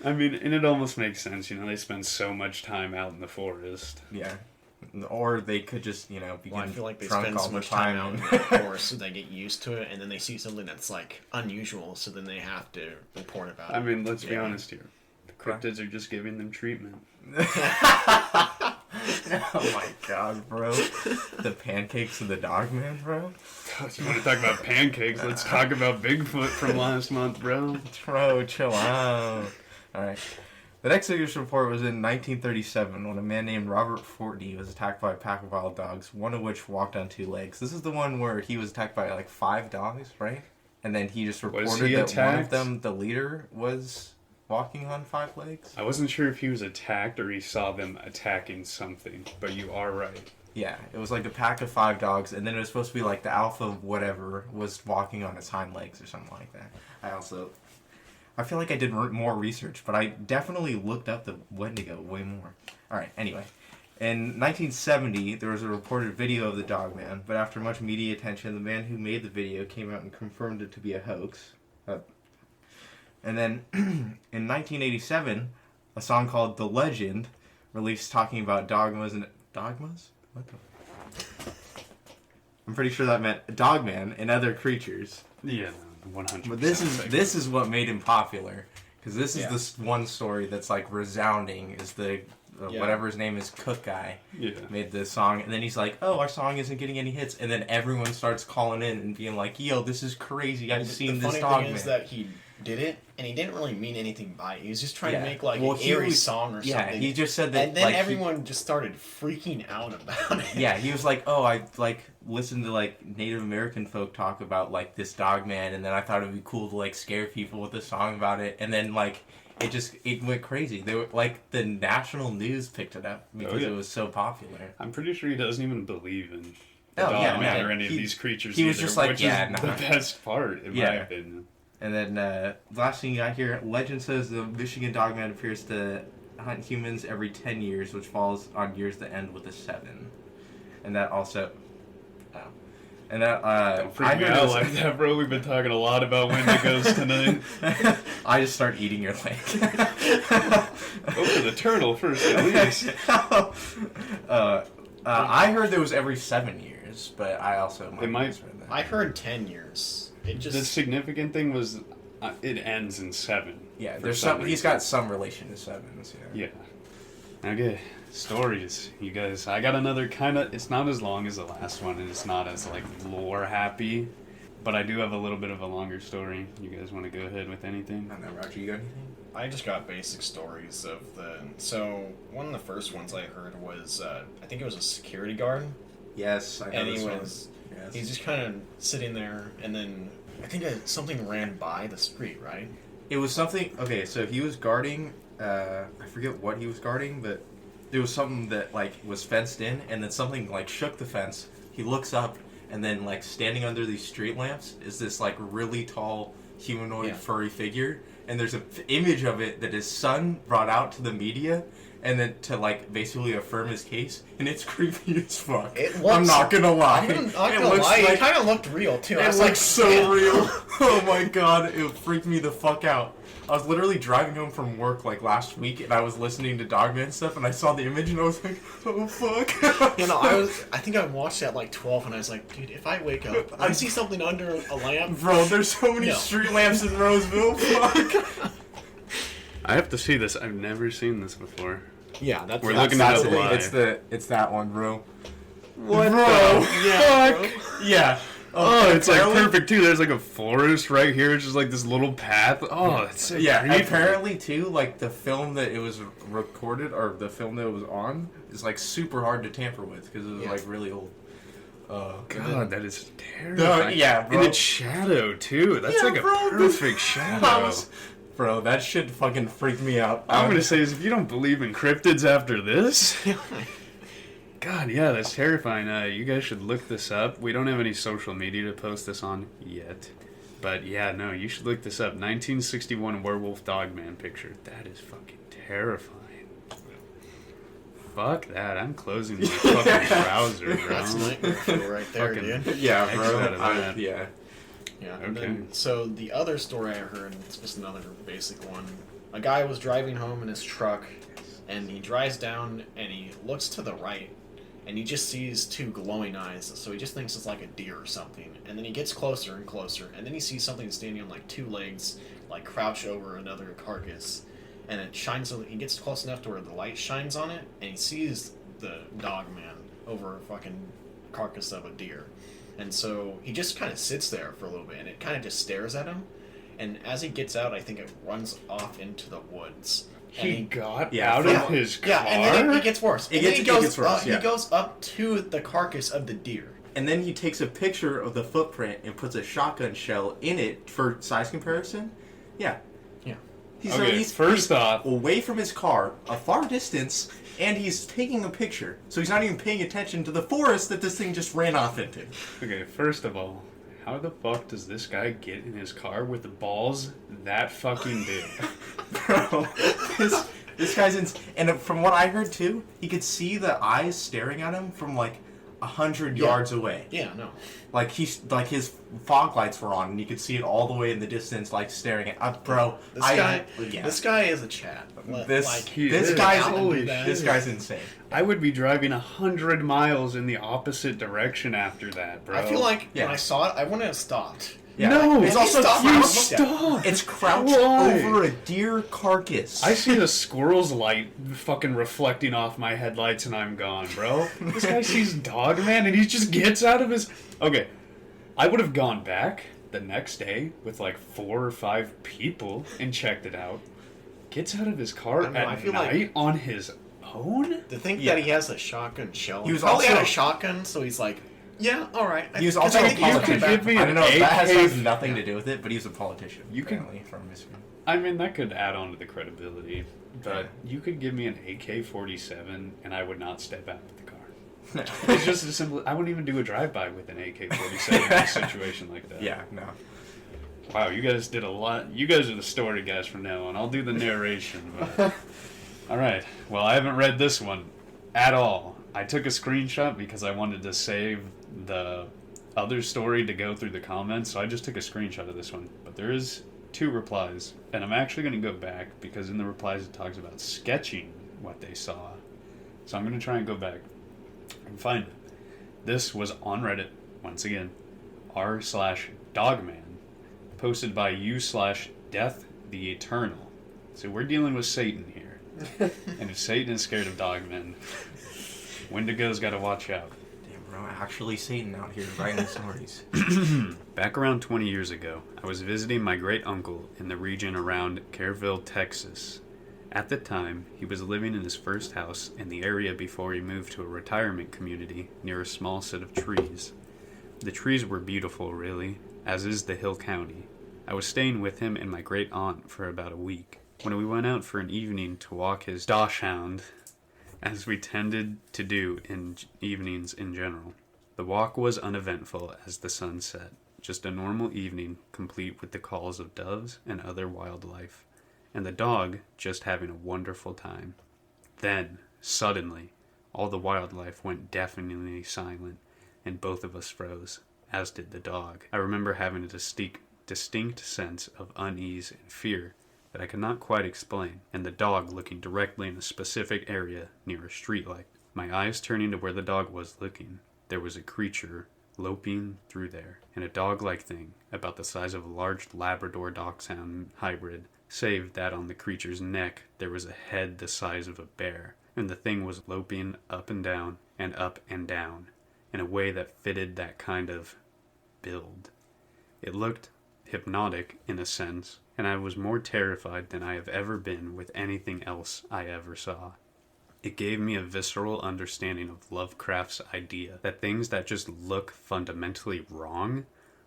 I mean, and it almost makes sense, they spend so much time out in the forest. Yeah. Or they could just, be Well, I feel like they drunk spend all so the much time out time. in the forest, so they get used to it, and then they see something that's like unusual, so then they have to report about it. I mean, let's be Yeah. honest here. The cryptids are just giving them treatment. Oh my god, bro. The pancakes of the Dogman, bro. You want to talk about pancakes? Let's talk about Bigfoot from last month, bro. Bro, chill out. Alright. The next news report was in 1937 when a man named Robert Fortney was attacked by a pack of wild dogs, one of which walked on 2 legs. This is the one where he was attacked by like 5 dogs, right? And then he just reported he that one of attacked? them, the leader, was walking on 5 legs. I wasn't sure if he was attacked or he saw them attacking something, but you are right. Yeah, it was like a pack of 5 dogs, and then it was supposed to be like the alpha whatever was walking on its hind legs or something like that. I feel like I did more research, but I definitely looked up the Wendigo way more. Alright, anyway. In 1970, there was a reported video of the Dogman, but after much media attention, the man who made the video came out and confirmed it to be a hoax. And then, in 1987, a song called The Legend, released talking about dogmas and... Dogmas? What the... I'm pretty sure that meant Dogman and other creatures. Yeah, 100%. But this is what made him popular, because this is this one story that's like resounding. Is the whatever his name is, Cook guy, made this song, and then he's like, "Oh, our song isn't getting any hits," and then everyone starts calling in and being like, "Yo, this is crazy! I've seen this The dog funny thing man." is that he did it, and he didn't really mean anything by it. He was just trying to make like Well, an he eerie was- song or Yeah, something. he just said that. And then like, everyone just started freaking out about it. Yeah, he was like, "Oh, I like listened to like Native American folk talk about like this dog man, and then I thought it'd be cool to like scare people with a song about it, and then like it went crazy. They were like the national news picked it up because it was so popular." I'm pretty sure he doesn't even believe in the Oh, yeah, Dogman no, or any of he- these creatures he was either, just like, which yeah, is nah. the best part, in my opinion. And then last thing you got here, legend says the Michigan Dogman appears to hunt humans every 10 years, which falls on years that end with a 7. And that also... Oh. And that... Don't freak me out like that, bro. We've been talking a lot about Wendigos tonight. I just start eating your leg. Go for the turtle first, at least. I heard there was every 7 years, but I also might It might- have misread that. I heard 10 years. It just The significant thing was it ends in 7. Yeah, for there's some some. He's reason. got some relation to 7s. Yeah. Yeah. Okay. Stories, you guys. I got another kind of. It's not as long as the last one, and it's not as like lore happy, but I do have a little bit of a longer story. You guys want to go ahead with anything? I don't know, Roger. You got anything? I just got basic stories of the. So one of the first ones I heard was I think it was a security guard, Yes, I know and this he one. was Yes. he's just kind of sitting there, and then I think something ran by the street, right? It was something. Okay, so he was guarding. I forget what he was guarding, but there was something that like was fenced in, and then something like shook the fence. He looks up, and then like standing under these street lamps is this like really tall humanoid furry figure, and there's an image of it that his son brought out to the media. And then to like basically affirm his case, and it's creepy as fuck. I'm not gonna lie. I'm not gonna lie. It kind of looked real too. It looks like, so real. Oh my god, it freaked me the fuck out. I was literally driving home from work like last week, and I was listening to Dogman stuff, and I saw the image, and I was like, oh fuck. I think I watched it at like 12, and I was like, dude, if I wake up, I see something under a lamp. Bro, there's so many street lamps in Roseville. Fuck. I have to see this. I've never seen this before. Yeah, that's We're looking at it That's live. it's that one, bro. What bro? Yeah, Fuck. Yeah. Oh, it's like apparently- perfect too. There's like a forest right here. It's just like this little path. Oh, it's so Yeah, creepy. apparently too, like the film that it was recorded or the film that it was on is like super hard to tamper with because it was like really old. God, that is terrifying. Yeah, bro. And it's shadow too. That's like a perfect shadow. Bro, that shit fucking freaked me out. I'm gonna say is if you don't believe in cryptids after this, God, yeah, that's terrifying. You guys should look this up. We don't have any social media to post this on yet. But yeah, no, you should look this up. 1961 werewolf Dogman picture. That is fucking terrifying. Fuck that. I'm closing my fucking browser, bro. That's nightmare fuel right there, Fucking- dude. Yeah, Exit bro. out of that. Yeah. Yeah. Okay. And then, so the other story I heard, it's just another basic one. A guy was driving home in his truck, and he drives down, and he looks to the right, and he just sees two glowing eyes. So he just thinks it's like a deer or something. And then he gets closer and closer, and then he sees something standing on like two legs, like crouched over another carcass. And it shines. He gets close enough to where the light shines on it, and he sees the Dogman over a fucking carcass of a deer. And so he just kind of sits there for a little bit, and it kind of just stares at him. And as he gets out, I think it runs off into the woods. And He got Yeah, out yeah. of his car? Yeah, and then it gets worse. It And then gets- he it goes gets worse, up, yeah. He goes up to the carcass of the deer. And then he takes a picture of the footprint and puts a shotgun shell in it for size comparison. Yeah. Yeah. He's first off... away from his car, a far distance, and he's taking a picture. So he's not even paying attention to the forest that this thing just ran off into. Okay, first of all, how the fuck does this guy get in his car with the balls that fucking big? Bro, this guy's in... And from what I heard, too, he could see the eyes staring at him from, like, 100 yards away. Yeah, no. Like, his fog lights were on, and you could see it all the way in the distance, like, staring at... bro, This guy is a Chad. He is. Holy shit. this guy's insane. I would be driving 100 miles in the opposite direction after that, bro. I feel like Yeah. when I saw it, I wouldn't have stopped. Yeah. No, It's also you crouched. stop. It's crouched Why? over a deer carcass. I see the squirrel's light fucking reflecting off my headlights and I'm gone, bro. This guy sees Dogman and he just gets out of his... Okay, I would have gone back the next day with like 4 or 5 people and checked it out. Gets out of his car I know, I at feel night like- on his own? To think Yeah. that he has a shotgun shell. He was probably also- had a shotgun, so he's like, yeah, all right. He was 'Cause also I a think he's coming politician. back. Give me I don't know if that has AK nothing to do with it, but he's a politician. You can- apparently, from Michigan. I mean, that could add on to the credibility, but you could give me an AK-47 and I would not step out of the car. It's just as simple. I wouldn't even do a drive-by with an AK-47 in a situation like that. Yeah, no. Wow, you guys did a lot. You guys are the story guys from now on. I'll do the narration. But... all right. Well, I haven't read this one at all. I took a screenshot because I wanted to save the other story to go through the comments, so I just took a screenshot of this one. But there is 2 replies, and I'm actually going to go back because in the replies it talks about sketching what they saw. So I'm going to try and go back and find it. This was on Reddit, once again, r/Dogman, posted by u/Death the Eternal. So we're dealing with Satan here. And if Satan is scared of Dogmen, Wendigo's got to watch out. Damn, bro, actually Satan out here writing stories. Back around 20 years ago, I was visiting my great uncle in the region around Kerrville, Texas. At the time, he was living in his first house in the area before he moved to a retirement community near a small set of trees. The trees were beautiful, really, as is the hill county. I was staying with him and my great aunt for about a week, when we went out for an evening to walk his dachshund, as we tended to do in evenings in general. The walk was uneventful as the sun set, just a normal evening complete with the calls of doves and other wildlife, and the dog just having a wonderful time. Then, suddenly, all the wildlife went deafeningly silent, and both of us froze, as did the dog. I remember having a distinct sense of unease and fear that I could not quite explain, and the dog looking directly in a specific area near a streetlight. My eyes turning to where the dog was looking, there was a creature loping through there, and a dog-like thing about the size of a large Labrador Dachshund hybrid, save that on the creature's neck there was a head the size of a bear, and the thing was loping up and down in a way that fitted that kind of build. It looked hypnotic in a sense, and I was more terrified than I have ever been with anything else I ever saw. It gave me a visceral understanding of Lovecraft's idea that things that just look fundamentally wrong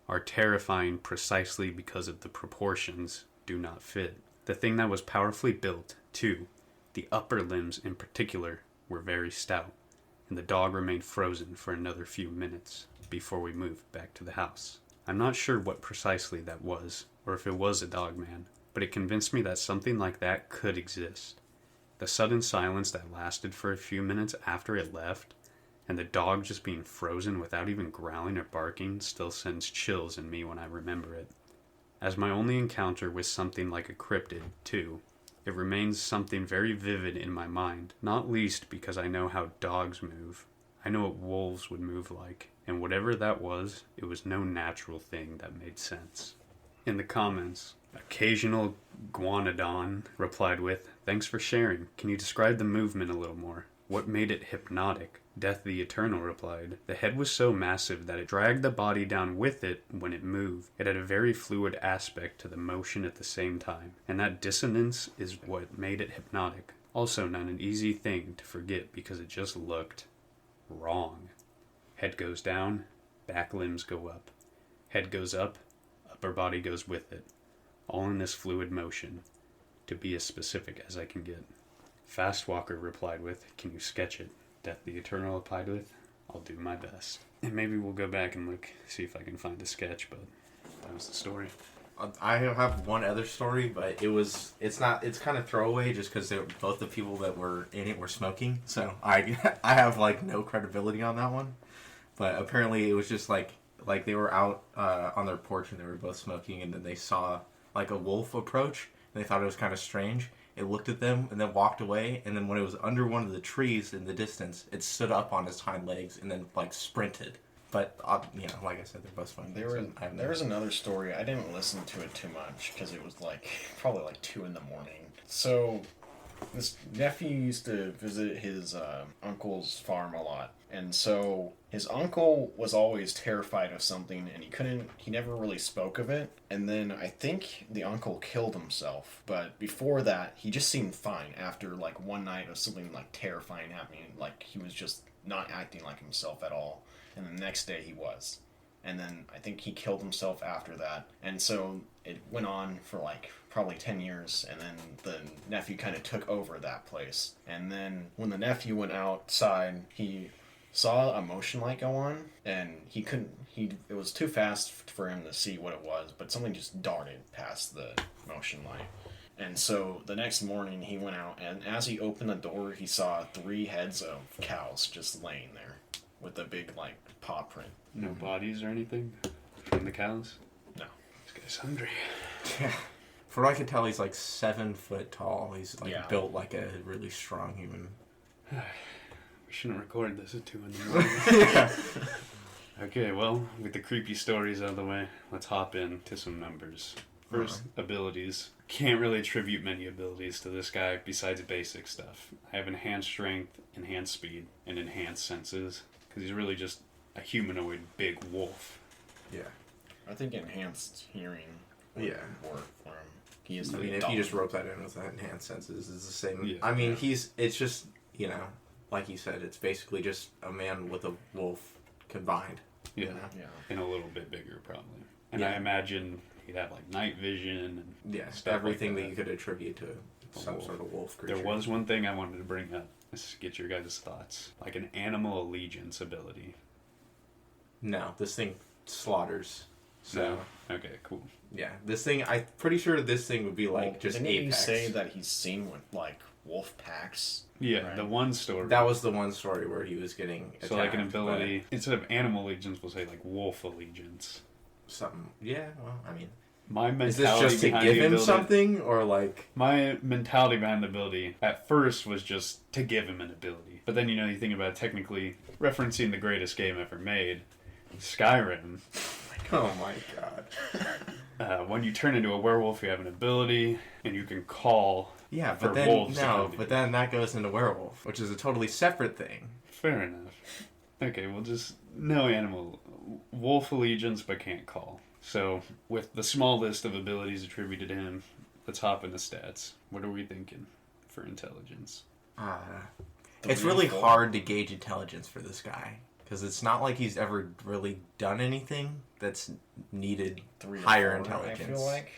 are terrifying precisely because of the proportions do not fit. The thing that was powerfully built, too, the upper limbs in particular, were very stout, and the dog remained frozen for another few minutes before we moved back to the house. I'm not sure what precisely that was, or if it was a dogman, but it convinced me that something like that could exist. The sudden silence that lasted for a few minutes after it left, and the dog just being frozen without even growling or barking, still sends chills in me when I remember it. As my only encounter with something like a cryptid, too, it remains something very vivid in my mind, not least because I know how dogs move. I know what wolves would move like, and whatever that was, it was no natural thing that made sense. In the comments, occasional Guanodon replied with, "Thanks for sharing. Can you describe the movement a little more? What made it hypnotic?" Death the Eternal replied, "The head was so massive that it dragged the body down with it when it moved. It had a very fluid aspect to the motion at the same time, and that dissonance is what made it hypnotic. Also not an easy thing to forget because it just looked wrong. Head goes down, back limbs go up. Head goes up, upper body goes with it. All in this fluid motion, to be as specific as I can get." Fast Walker replied with, "Can you sketch it?" Death the Eternal replied with, "I'll do my best." And maybe we'll go back and look, see if I can find a sketch, but that was the story. I have one other story, but it's kind of throwaway just because both the people that were in it were smoking, so I have like no credibility on that one. But apparently it was just like they were out on their porch and they were both smoking, and then they saw like a wolf approach, and they thought it was kind of strange. It looked at them and then walked away, and then when it was under one of the trees in the distance, it stood up on its hind legs and then like sprinted. But like I said, they're both smoking. There was another story. I didn't listen to it too much because it was probably 2 in the morning. So this nephew used to visit his uncle's farm a lot, and so his uncle was always terrified of something, and he never really spoke of it. And then I think the uncle killed himself, but before that he just seemed fine after one night of something terrifying happening. He was just not acting like himself at all, and the next day he was. And then I think he killed himself after that. And so it went on for probably 10 years, and then the nephew kind of took over that place. And then when the nephew went outside, he saw a motion light go on, and it was too fast for him to see what it was, but something just darted past the motion light. And so the next morning he went out, and as he opened the door, he saw 3 heads of cows just laying there with a big paw print. No bodies or anything from the cows? No. This guy's hungry. Yeah. For what I can tell, he's 7 foot tall. He's built like a really strong human. We shouldn't record this at 2 in the morning. Yeah. Okay, well, with the creepy stories out of the way, let's hop into some numbers. First, abilities. Can't really attribute many abilities to this guy besides basic stuff. I have enhanced strength, enhanced speed, and enhanced senses, because he's really just a humanoid big wolf. Yeah. I think enhanced hearing would work for him. If you just rope that in with that enhanced senses, it's the same. Yeah. I mean, it's just, like you said, it's basically just a man with a wolf combined. Yeah. Yeah. And a little bit bigger, probably. And I imagine he'd have night vision and everything that you could attribute to some wolf. sort of wolf creature. There was one thing I wanted to bring up. Let's get your guys' thoughts. An animal allegiance ability. No, this thing slaughters. So no? Okay, cool. Yeah, this thing. I'm pretty sure this thing would be just didn't apex. you say that he's seen with wolf packs? Yeah, right? The one story. That was the one story where he was getting attacked. So an ability instead of animal allegiance, we'll say wolf allegiance. Something. Yeah. Well, I mean, my mentality is this just to behind give the him ability, something, or my mentality behind the ability at first was just to give him an ability, but then you think about it, technically referencing the greatest game ever made, Skyrim. Oh my god. When you turn into a werewolf, you have an ability, and you can call. Yeah, for but then wolves then that goes into werewolf, which is a totally separate thing. Fair enough. Okay, well, just no animal wolf allegiance, but can't call. So, with the small list of abilities attributed to him, let's hop into stats. What are we thinking for intelligence? It's really hard to gauge intelligence for this guy, because it's not like he's ever really done anything that's needed 3 or higher 4, intelligence. I feel like.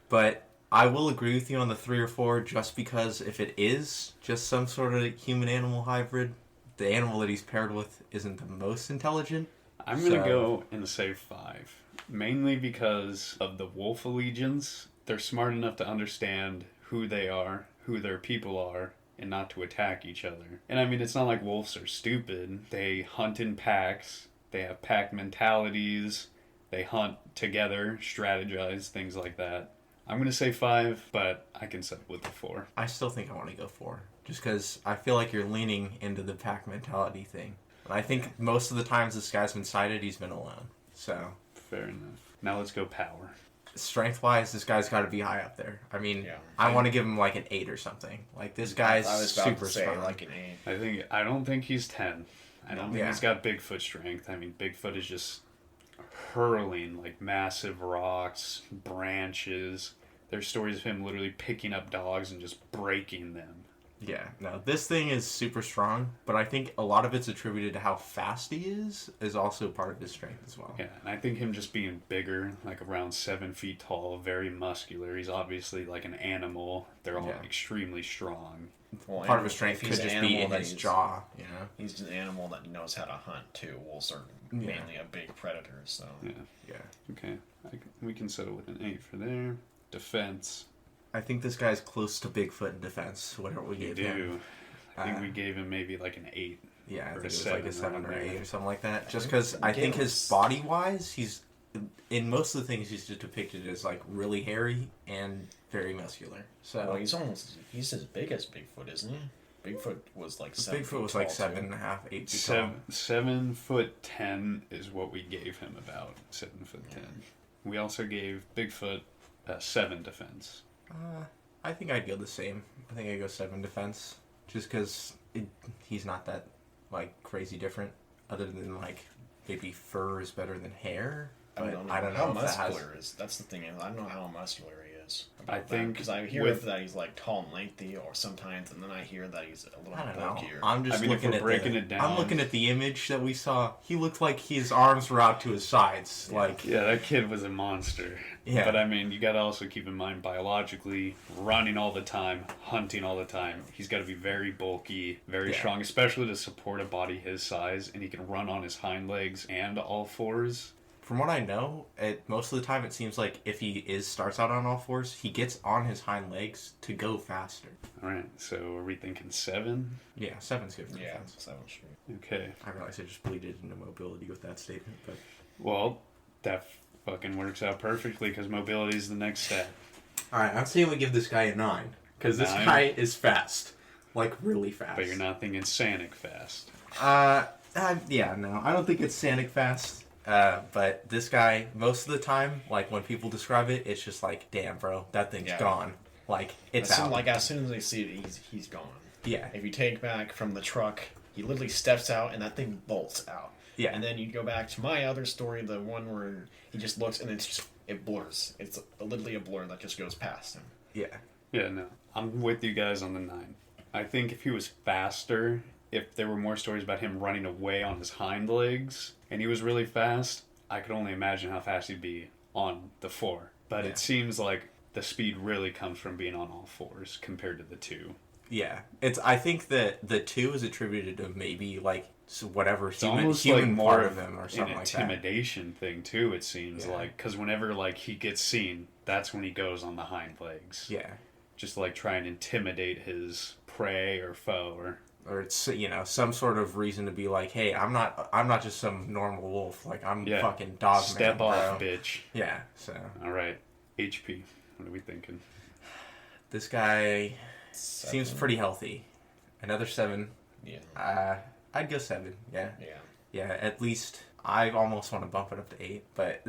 But I will agree with you on the 3 or 4, just because if it is just some sort of human-animal hybrid, the animal that he's paired with isn't the most intelligent. I'm going to go and say 5. mainly because of the wolf allegiance. They're smart enough to understand who they are, who their people are, and not to attack each other. And I mean, it's not like wolves are stupid. They hunt in packs. They have pack mentalities. They hunt together, strategize, things like that. I'm going to say 5, but I can settle with the 4. I still think I want to go 4. Just because I feel like you're leaning into the pack mentality thing. And I think most of the times this guy's been sighted, he's been alone. So. Fair enough. Now let's go power. Strength-wise, this guy's got to be high up there. I mean, I want to give him like an 8 or something. Like, this guy's super strong. Like an 8. I don't think he's 10. I don't think he's got Bigfoot strength. I mean, Bigfoot is just hurling like massive rocks, branches. There's stories of him literally picking up dogs and just breaking them. Yeah, no, this thing is super strong, but I think a lot of it's attributed to how fast he is also part of his strength as well. Yeah, and I think him just being bigger, like around 7 feet tall, very muscular. He's obviously like an animal. They're all extremely strong. Well, part of his strength could just be in his jaw, you know? He's an animal that knows how to hunt, too. Wolves are mainly a big predator, so... Yeah. Okay, we can settle with an 8 for there. Defense. I think this guy's close to Bigfoot in defense, whatever we gave him. I think we gave him maybe like an 8. Yeah, I think it was 7 like a 7 or 8 or something like that. Just I because I think his body-wise, he's... In most of the things, he's just depicted as, like, really hairy and very muscular. So well, he's as big as Bigfoot, isn't he? Bigfoot was like 7 Bigfoot was like 7.5, 8 feet tall. 7'10" is what we gave him about 7'10". We also gave Bigfoot 7 defense. I think I'd go the same. I think I'd go 7 defense. Just because he's not that, like, crazy different. Other than, like, maybe fur is better than hair. But I don't know how if muscular is. That's the thing. I don't know how muscular he is. I think because I hear that he's like tall and lengthy, or sometimes, and then I hear that he's a little bulkier. I'm just looking at it down. I'm looking at the image that we saw. He looked like his arms were out to his sides. That kid was a monster. Yeah. But I mean, you got to also keep in mind biologically, running all the time, hunting all the time. He's got to be very bulky, very strong, especially to support a body his size, and he can run on his hind legs and all fours. From what I know, most of the time it seems like if he starts out on all fours, he gets on his hind legs to go faster. All right, so are we thinking 7? Yeah, 7's good for defense. 7's true. Okay. I realize I just bleeded into mobility with that statement, but... Well, that fucking works out perfectly because mobility is the next step. Alright, I'm saying we give this guy a 9. Because this guy is fast. Like, really fast. But you're not thinking Sanic fast. Yeah, no. I don't think it's Sanic fast. But this guy, most of the time, like, when people describe it, it's just like, damn, bro, that thing's gone. Like, it's out. Like, as soon as they see it, he's gone. Yeah. If you take back from the truck, he literally steps out, and that thing bolts out. Yeah. And then you go back to my other story, the one where he just looks, and it blurs. It's literally a blur that just goes past him. Yeah. Yeah, no. I'm with you guys on the 9. I think if he was faster, if there were more stories about him running away on his hind legs, and he was really fast, I could only imagine how fast he'd be on the 4. But it seems like the speed really comes from being on all fours compared to the 2. Yeah. I think that the 2 is attributed to maybe, like, whatever human like part of him or something like that. An intimidation thing, too, it seems like. Because whenever, like, he gets seen, that's when he goes on the hind legs. Yeah. Just, like, try and intimidate his prey or foe or it's, you know, some sort of reason to be like, hey, I'm not just some normal wolf. Like, I'm fucking Dogman. Step off, bitch. Yeah, so. All right. HP. What are we thinking? This guy seems pretty healthy. Another 7. Yeah. I'd go 7. Yeah. Yeah. Yeah, at least I almost want to bump it up to 8, but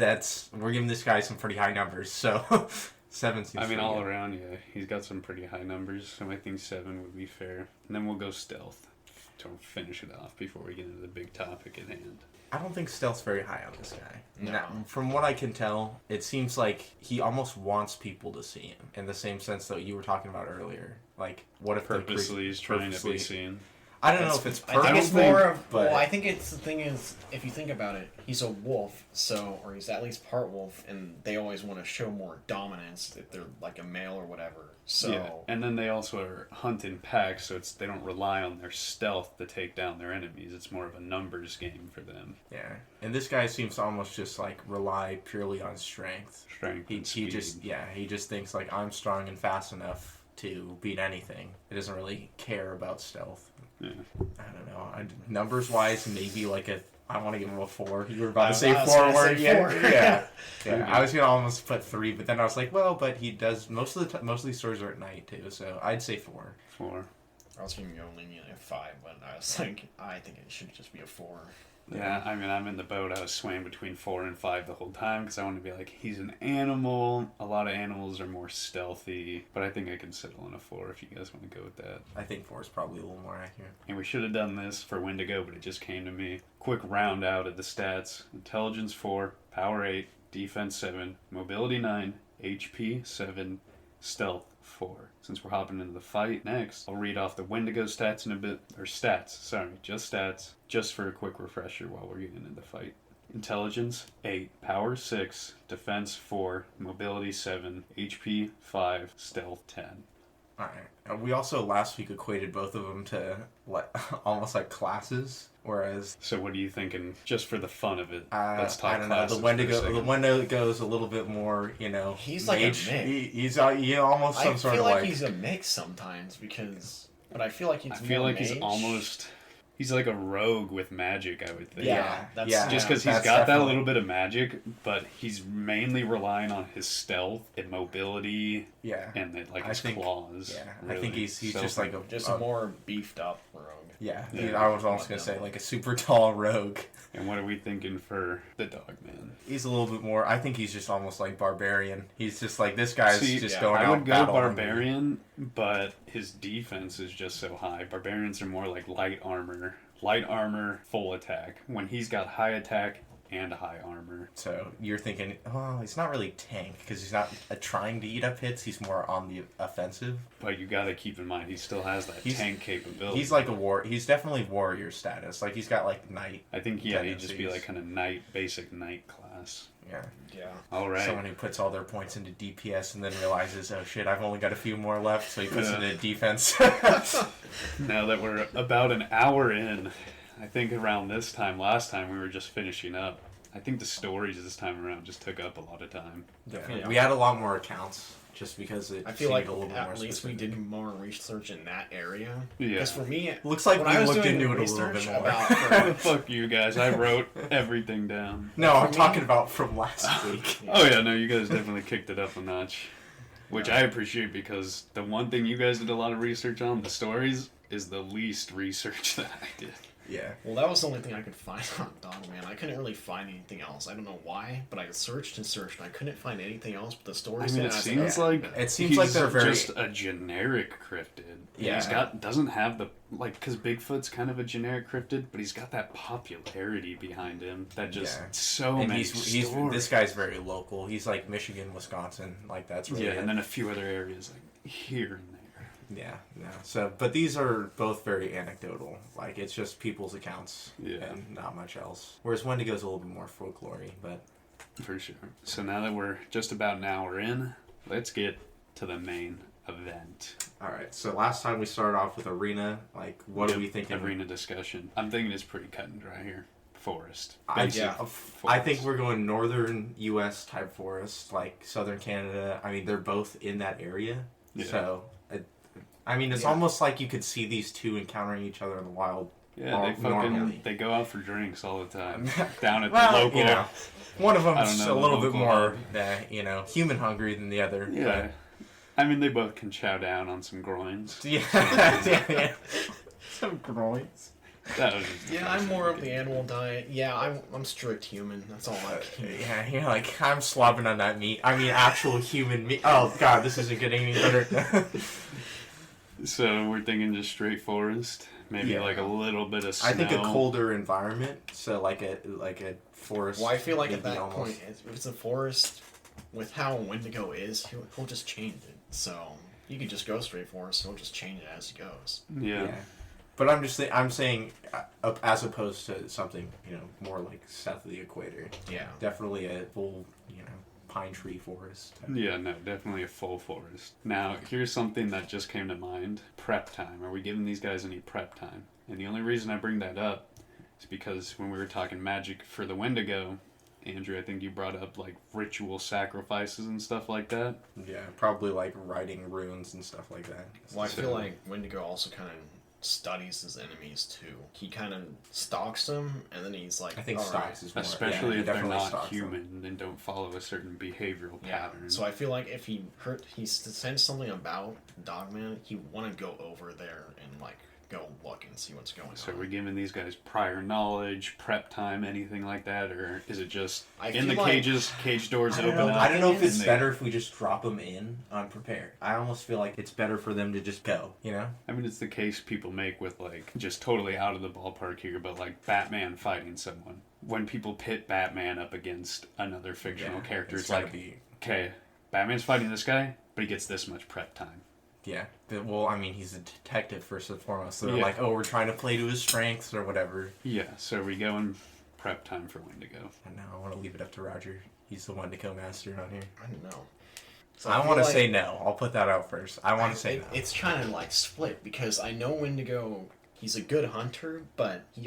we're giving this guy some pretty high numbers, so 7 seems all good. around, yeah. He's got some pretty high numbers, so I think 7 would be fair. And then we'll go stealth to finish it off before we get into the big topic at hand. I don't think stealth's very high on this guy. No. Now, from what I can tell, it seems like he almost wants people to see him, in the same sense that you were talking about earlier. Like, what if purposely he's trying to be seen? I don't know if it's I perfect. think it's more of. but Well, I think it's the thing is, if you think about it, he's a wolf, or he's at least part wolf, and they always want to show more dominance if they're like a male or whatever. So. Yeah, and then they also are hunt in packs, so they don't rely on their stealth to take down their enemies. It's more of a numbers game for them. yeah, and this guy seems to almost just like rely purely on strength. Strength. He and speed. he just thinks like I'm strong and fast enough to beat anything. He doesn't really care about stealth. Yeah. I don't know. Numbers wise, maybe like I want to give him a 4. You were about to I say was 4 gonna word, say yeah, 4. yeah. Okay. I was gonna almost put 3, but then I was like, well, but he does most of these stories are at night too, so I'd say 4. 4. I was thinking only at 5, but I was like, I think it should just be a 4. Yeah, I mean, I'm in the boat. I was swaying between 4 and 5 the whole time because I want to be like, he's an animal. A lot of animals are more stealthy, but I think I can settle on a 4 if you guys want to go with that. I think 4 is probably a little more accurate. And we should have done this for Wendigo, but it just came to me. Quick round out of the stats. Intelligence 4, Power 8, Defense 7, Mobility 9, HP 7, Stealth 4. Since we're hopping into the fight next, I'll read off the Wendigo stats in a bit. Or stats, sorry, just stats. Just for a quick refresher while we're getting into the fight. Intelligence 8, Power 6, Defense 4, Mobility 7, HP 5, Stealth 10. Alright. We also last week equated both of them to almost like classes, whereas So what are you thinking? Just for the fun of it, let's I talk don't know. classes The for a Wendigo second. is a little bit more, He's like a mage. mix. He's almost some I sort feel of like he's a mix sometimes but I feel like he's I feel more like he's mage. almost... He's like a rogue with magic, I would think. Yeah, that's Just because he's that's got that definitely- little bit of magic, but he's mainly relying on his stealth and mobility Yeah. and I his think- claws. Yeah, I really. think he's So- just like a more beefed up rogue. yeah. Yeah. I was almost gonna say like a super tall rogue. And what are we thinking for the Dogman? He's a little bit more. I think he's just almost like barbarian. He's just like this guy's just yeah, going out. I would go battling. barbarian, but his defense is just so high. Barbarians are more like light armor. Light armor, full attack. When he's got high attack and high armor. So you're thinking, oh, he's not really tank because he's not trying to eat up hits. He's more on the offensive. But you gotta keep in mind, he still has that tank capability. He's like He's definitely warrior status. Like he's got like knight. I think, yeah, he'd just be tendencies. like kind of basic knight class. Yeah. Yeah. All right. Someone who puts all their points into DPS and then realizes, oh shit, I've only got a few more left, so he puts it into defense. Now that we're about an hour in, I think around this time, last time we were just finishing up. I think the stories this time around just took up a lot of time. Yeah. We had a lot more accounts just because it I feel seemed like a little bit more at least specific. we did more research in that area. Yeah. Because for me, Looks like when we I was looked doing into the it a little bit research more. about Fuck you guys, I wrote everything down. No, I'm talking about from last week. Oh yeah, no, you guys definitely kicked it up a notch. Which I appreciate because the one thing you guys did a lot of research on, the stories, is the least research that I did. Yeah. Well, that was the only thing I could find on Dogman. I couldn't really find anything else. I don't know why, but I searched and searched, and I couldn't find anything else but the stories. I mean, it seems like they're very just a generic cryptid. Yeah. He's doesn't have the because Bigfoot's kind of a generic cryptid, but he's got that popularity behind him that just so and many he's stories. this guy's very local. He's like Michigan, Wisconsin, like that's really it. And then a few other areas like here and there. Yeah. So, but these are both very anecdotal. Like it's just people's accounts and not much else. Whereas Wendigo's a little bit more folklory, but For sure. So now that we're just about an hour in, let's get to the main event. all right. So last time we started off with arena. Like, what are we thinking? Arena discussion. I'm thinking it's pretty cut and dry here. Forest. I Forest. think we're going northern U.S. type forest, like southern Canada. I mean, they're both in that area. Yeah. So, I mean, it's almost like you could see these two encountering each other in the wild. Yeah, normally. they go out for drinks all the time. Down at Well, the local. one of I don't them's know, a the little bit local more, hub. human hungry than the other. Yeah. I mean, they both can chow down on some groins. But, yeah. Some groins. That was just Yeah, I'm more of the animal diet. Yeah, I'm strict human. That's all I can. Yeah, you're like, I'm slobbing on that meat. I mean, actual human meat. Oh, God, this isn't getting any better. So we're thinking just straight forest. Maybe like a little bit of snow. I think a colder environment, so like a forest. Well, I feel like at maybe that almost. point, if it's a forest, with how Wendigo is, he'll just change it. So you could just go straight forest, he'll just change it as he goes. Yeah. But I'm saying as opposed to something, more like south of the equator. Yeah. Definitely a full, pine tree forest. Yeah, no, definitely a full forest. Now, here's something that just came to mind. Prep time. Are we giving these guys any prep time? And the only reason I bring that up is because when we were talking magic for the Wendigo, Andrew, I think you brought up, like, ritual sacrifices and stuff like that. Yeah, probably, like, writing runes and stuff like that. Well, I feel like Wendigo also kind of studies his enemies, too. He kind of stalks them, and then he's like, I think stalks is more... Especially if they're not stalks human and don't follow a certain behavioral pattern. So I feel like if he sends something about Dogman, he want to go over there and, like, go look and see what's going on. So are we giving these guys prior knowledge, prep time, anything like that, or is it just in the like, cage doors open up? I don't know if it's better if we just drop them in unprepared. I almost feel like it's better for them to just go, I mean, it's the case people make with, like, just totally out of the ballpark here, but, like, Batman fighting someone. When people pit Batman up against another fictional character, it's like, okay, Batman's fighting this guy, but he gets this much prep time. Yeah. Well, I mean, he's a detective first and foremost. So they're like, we're trying to play to his strengths or whatever. Yeah, so we go in prep time for Wendigo. And now I want to leave it up to Roger. He's the Wendigo master on here. I don't know. So I want to say no. I'll put that out first. I want to say no. It's kind of like split because I know Wendigo, he's a good hunter, but he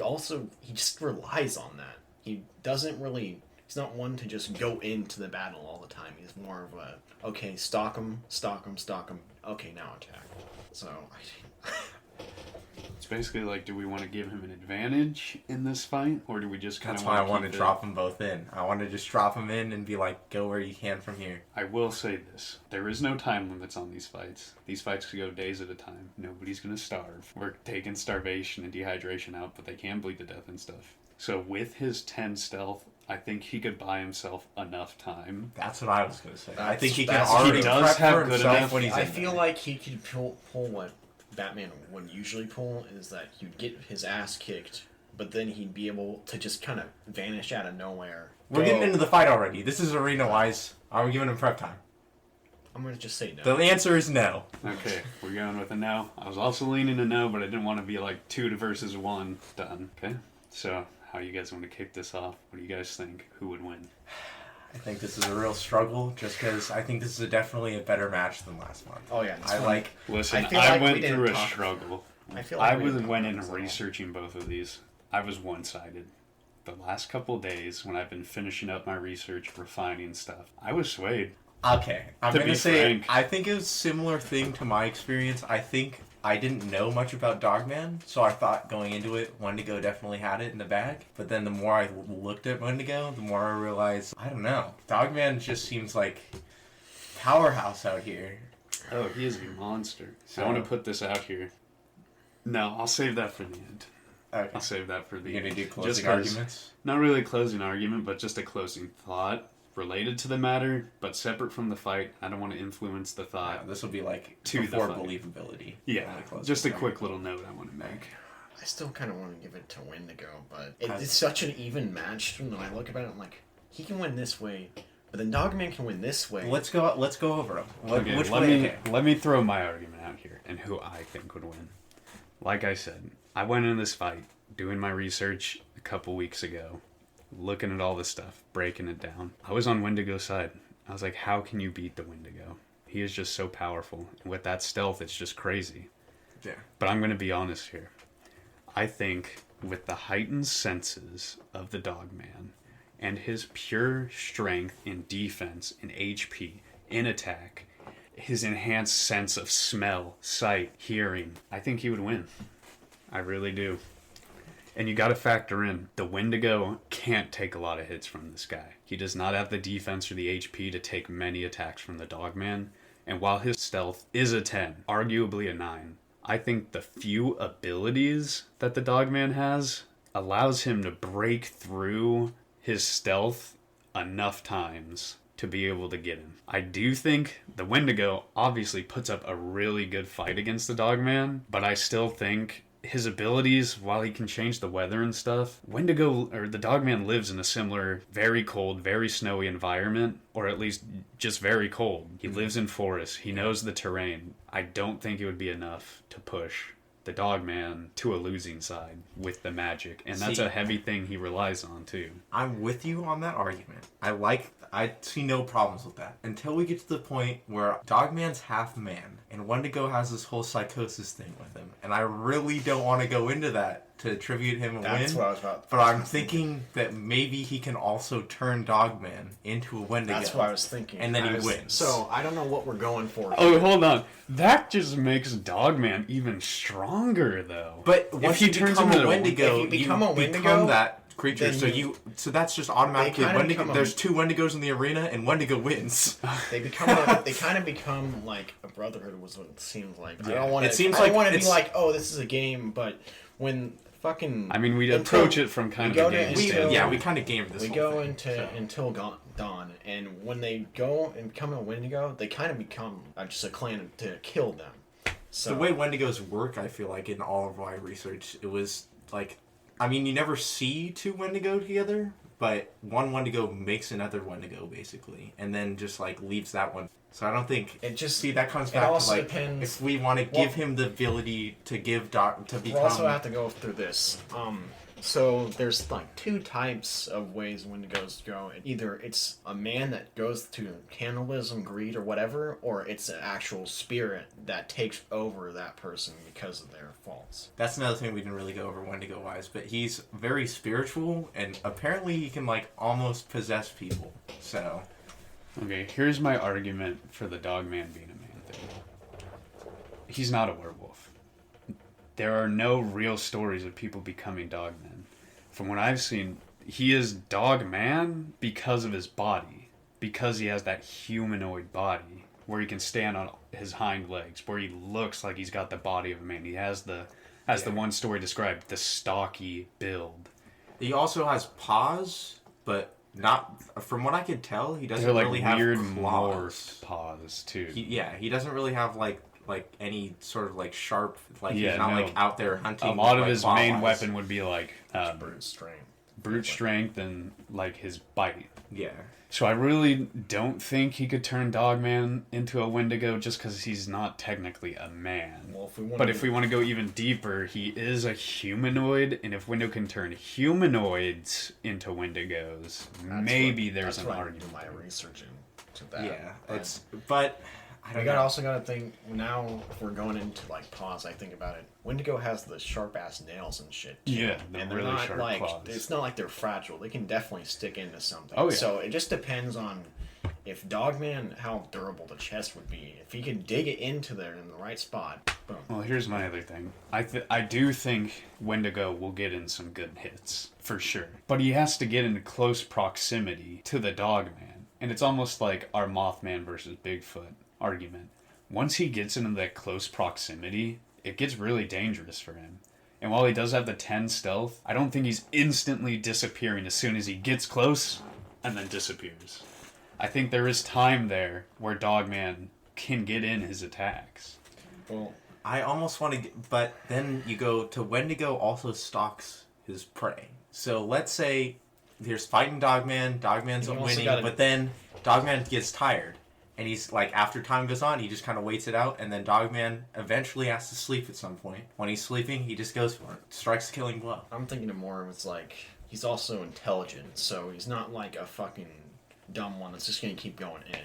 just relies on that. He doesn't really... He's not one to just go into the battle all the time. He's more of a, okay, stalk him, okay, now attack. So, It's basically like, do we want to give him an advantage in this fight, or do we just kind of... That's why I want to drop them both in. I want to just drop them in and be like, go where you can from here. I will say this. There is no time limits on these fights. These fights could go days at a time. Nobody's going to starve. We're taking starvation and dehydration out, but they can bleed to death and stuff. So with his 10 stealth, I think he could buy himself enough time. That's what I was going to say. I think he can already does prep have for good himself enough. when he's I in feel there. like he could pull what Batman would usually pull, is that he'd get his ass kicked, but then he'd be able to just kind of vanish out of nowhere. We're getting into the fight already. This is arena-wise. Are we giving him prep time? I'm going to just say no. The answer is no. Okay, we're going with a no. I was also leaning a no, but I didn't want to be like 2 versus 1 done. Okay, so how do you guys want to kick this off? What do you guys think? Who would win? I think this is a real struggle, just because I think this is definitely a better match than last month. Oh, yeah. Listen, feel I like went we didn't through a talk- struggle. I feel like I we didn't went talk in about this at all. researching both of these. I was one-sided. The last couple of days, when I've been finishing up my research, refining stuff, I was swayed. Okay, I'm To going be to say, frank. I think it was a similar thing to my experience. I think I didn't know much about Dogman, so I thought going into it, Wendigo definitely had it in the bag. But then the more I looked at Wendigo, the more I realized, I don't know. Dogman just seems like powerhouse out here. Oh, he is a monster. So I want to put this out here. No, I'll save that for the end. Okay. I'll save that for the You're end. going to do Just closing 'cause- arguments? Not really a closing argument, but just a closing thought related to the matter, but separate from the fight. I don't want to influence the thought. This will be like To the before fight. believability. Yeah, just a quick little note I want to make. I still kind of want to give it to Wendigo, but it's such an even match. When I look about it, I'm like, he can win this way, but then Dogman can win this way. Let's go over them. Okay, Which let way? me Okay. let me throw my argument out here and who I think would win. Like I said, I went in this fight doing my research a couple weeks ago, looking at all this stuff, breaking it down. I was on Wendigo's side. I was like, how can you beat the Wendigo? He is just so powerful. And with that stealth, it's just crazy. Yeah. But I'm going to be honest here. I think with the heightened senses of the Dogman and his pure strength in defense, in HP, in attack, his enhanced sense of smell, sight, hearing, I think he would win. I really do. And you got to factor in, the Wendigo can't take a lot of hits from this guy. He does not have the defense or the HP to take many attacks from the Dogman. And while his stealth is a 10, arguably a 9, I think the few abilities that the Dogman has allows him to break through his stealth enough times to be able to get him. I do think the Wendigo obviously puts up a really good fight against the Dogman, but I still think his abilities, while he can change the weather and stuff, Wendigo, or the Dogman, lives in a similar, very cold, very snowy environment, or at least just very cold. He lives in forests. He knows the terrain. I don't think it would be enough to push the the Dogman to a losing side with the magic, and that's a heavy thing he relies on too. I'm with you on that argument. I see no problems with that until we get to the point where Dogman's half man and Wendigo has this whole psychosis thing with him, and I really don't want to go into that to attribute him a That's win. what I was about. But I'm thinking that maybe he can also turn Dogman into a Wendigo. That's what I was thinking. And then he wins. So I don't know what we're going for. Oh, hold on. That just makes Dogman even stronger, though. But if once he you turns become into a Wendigo, if you become a Wendigo, become that creature. then So that's just automatically kinda Wendigo. become a- There's two Wendigos in the arena, and Wendigo wins. They kind of become like a brotherhood. Was what it seems like. I Yeah. don't want It to. seems I don't like want to be it's- like, oh, this is a game, but when fucking. I mean, we until- approach it from kind we of a go to- game we- standpoint. Yeah, we kind of gamed this. We whole go thing, into so. until dawn, and when they go and become a Wendigo, they kind of become just a clan to kill them. So The way Wendigos work, I feel like in all of my research, it was like, I mean, you never see two Wendigo together, but one Wendigo makes another Wendigo basically, and then just like leaves that one. So I don't think it just see that comes it back to also like depends. if we want to give him the ability to give to We become. also have to go through this. So there's like two types of ways Wendigos go. Either it's a man that goes to cannibalism, greed, or whatever, or it's an actual spirit that takes over that person because of their faults. That's another thing we didn't really go over Wendigo wise, but he's very spiritual and apparently he can like almost possess people. So Okay, here's my argument for the Dogman being a man thing. He's not a werewolf. There are no real stories of people becoming dogmen. From what I've seen, he is Dogman because of his body. Because he has that humanoid body where he can stand on his hind legs, where he looks like he's got the body of a man. He has the, as the one story described, the stocky build. he also has paws, but not from what I could tell, he doesn't They're like really weird have claws. morphed paws too. He doesn't really have like any sort of like sharp he's Yeah, not no. like out there hunting. A lot with, of like, his claw main eyes. weapon would be like Brute strength. brute strength and like his bite. Yeah. So I really don't think he could turn Dogman into a Wendigo just because he's not technically a man. Well, if we want But if we want to go even deeper, he is a humanoid, and if Wendigo can turn humanoids into Wendigos, maybe there's an argument. I do my research into that. Yeah. But But I we don't got know. also got to think now. If we're going into like paws, I think about it. Wendigo has the sharp ass nails and shit. Too. Yeah, the and they're really not sharp like claws. it's not like they're fragile. They can definitely stick into something. Oh, yeah. So it just depends on if Dogman how durable the chest would be. If he can dig it into there in the right spot, boom. Well, here's my other thing. I do think Wendigo will get in some good hits, for sure. But he has to get into close proximity to the Dogman. And it's almost like our Mothman versus Bigfoot argument. Once he gets into that close proximity, it gets really dangerous for him. And while he does have the 10 stealth, I don't think he's instantly disappearing as soon as he gets close and then disappears. I think there is time there where Dogman can get in his attacks. Well, I almost want to get, but then you go to Wendigo also stalks his prey. So let's say there's fighting Dogman's You also winning, gotta- but then Dogman gets tired. And he's like, after time goes on, he just kind of waits it out, and then Dogman eventually has to sleep at some point. When he's sleeping, he just goes for it. Strikes a killing blow. I'm thinking of more of it's like he's also intelligent, so he's not like a fucking dumb one that's just gonna keep going in.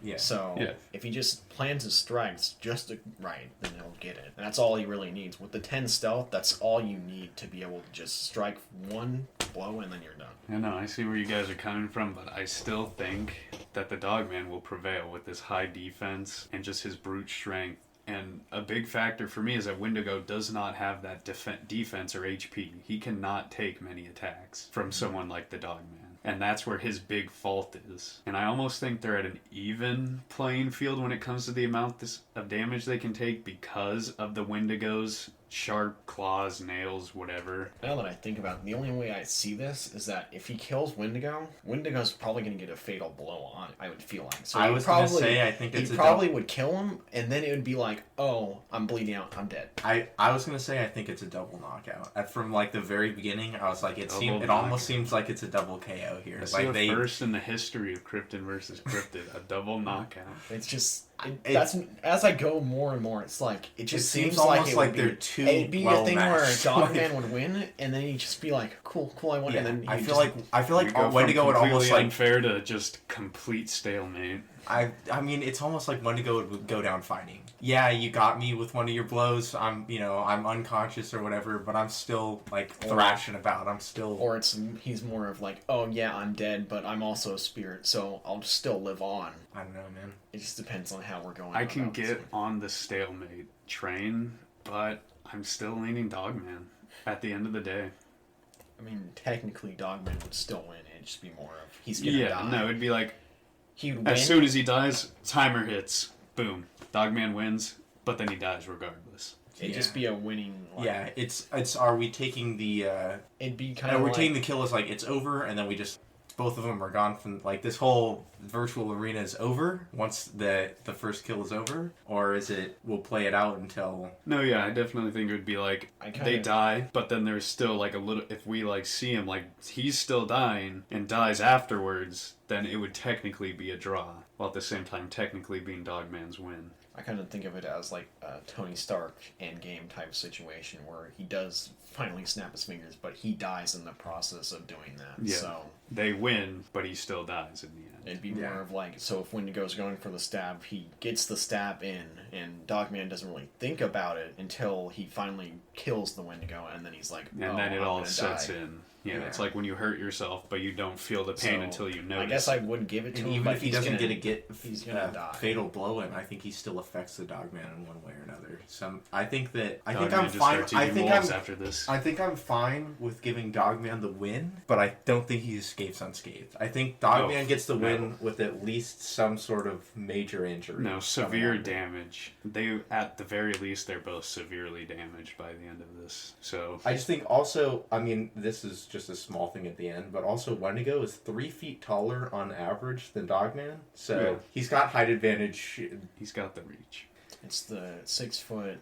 Yeah. So Yeah. if he just plans his strikes just right, then he'll get it. And that's all he really needs. With the 10 stealth, that's all you need to be able to just strike one blow and then you're done. I know, I see where you guys are coming from, but I still think that the Dogman will prevail with his high defense and just his brute strength. And a big factor for me is that Wendigo does not have that defense or HP. He cannot take many attacks from someone like the Dogman. And that's where his big fault is. And I almost think they're at an even playing field when it comes to the amount of damage they can take because of the Wendigo's sharp claws, nails, whatever. Now that I think about it, the only way I see this is that if he kills Wendigo, Wendigo's probably going to get a fatal blow on it, I would feel like. So I he was gonna probably- say, I think it's he a probably double- would kill him, and then it would be like, oh, I'm bleeding out, I'm dead. I was gonna say I think it's a double knockout. From like the very beginning, I was like, it Double almost seems like it's a double KO here. It's Like the they first in the history of Cryptid versus Cryptid, a double knockout. It's just That's as I go more and more. It's like it just seems seems almost like like they're too it'd be well a thing where matched. Dogman would win, and then he'd just be like, "Cool, I won." Yeah, And then I he'd feel just, like Wendigo would almost like. unfair to just complete stalemate. I mean, it's almost like Wendigo would go down fighting. Yeah, you got me with one of your blows. I'm unconscious or whatever, but I'm still like thrashing about. I'm still. Or he's more of like, "Oh yeah, I'm dead, but I'm also a spirit, so I'll still live on." I don't know, man. It just depends on how we're going. I can get on the stalemate train, but I'm still leaning Dogman at the end of the day. I mean, technically, Dogman would still win. It'd just be more of he's gonna die. No, it'd be like He would win. as soon as he dies, timer hits, boom, Dogman wins, but then he dies regardless. It'd just be a winning. Like, Yeah, it's. Are we taking the? It'd be kind of. We're taking the kill as like it's over, and then we just both of them are gone from like this whole virtual arena is over once the first kill is over, or is it we'll play it out until? No, yeah, I definitely think it would be like they die, but then there's still like a little. If we like see him like he's still dying and dies afterwards, then it would technically be a draw, while at the same time technically being Dogman's win. I kind of think of it as like a Tony Stark Endgame type situation where he does finally snap his fingers, but he dies in the process of doing that. Yeah. So They win, but he still dies in the end. it'd be more of like, so if Wendigo's going for the stab, he gets the stab in, and Dogman doesn't really think about it until he finally kills the Wendigo, and then he's like, And then it all sets in. Yeah, Yeah. it's like when you hurt yourself, but you don't feel the pain So, until you notice. I guess I would give it to And him, even but if he he's doesn't gonna, he's gonna gonna die. fatal blow in, I think he still affects the Dogman in one way or another. I think Dogman I'm just fine. starts I eating think wolves I'm. after this. I think I'm fine with giving Dogman the win, but I don't think he escapes unscathed. I think Dogman gets the win with at least some sort of major injury. No, severe damage. They, at the very least, they're both severely damaged by the end of this. So I just think also, I mean, this is just a small thing at the end, but also Wendigo is 3 feet taller on average than Dogman, so Yeah. he's got height advantage. he's got the reach. It's the 6'5'11"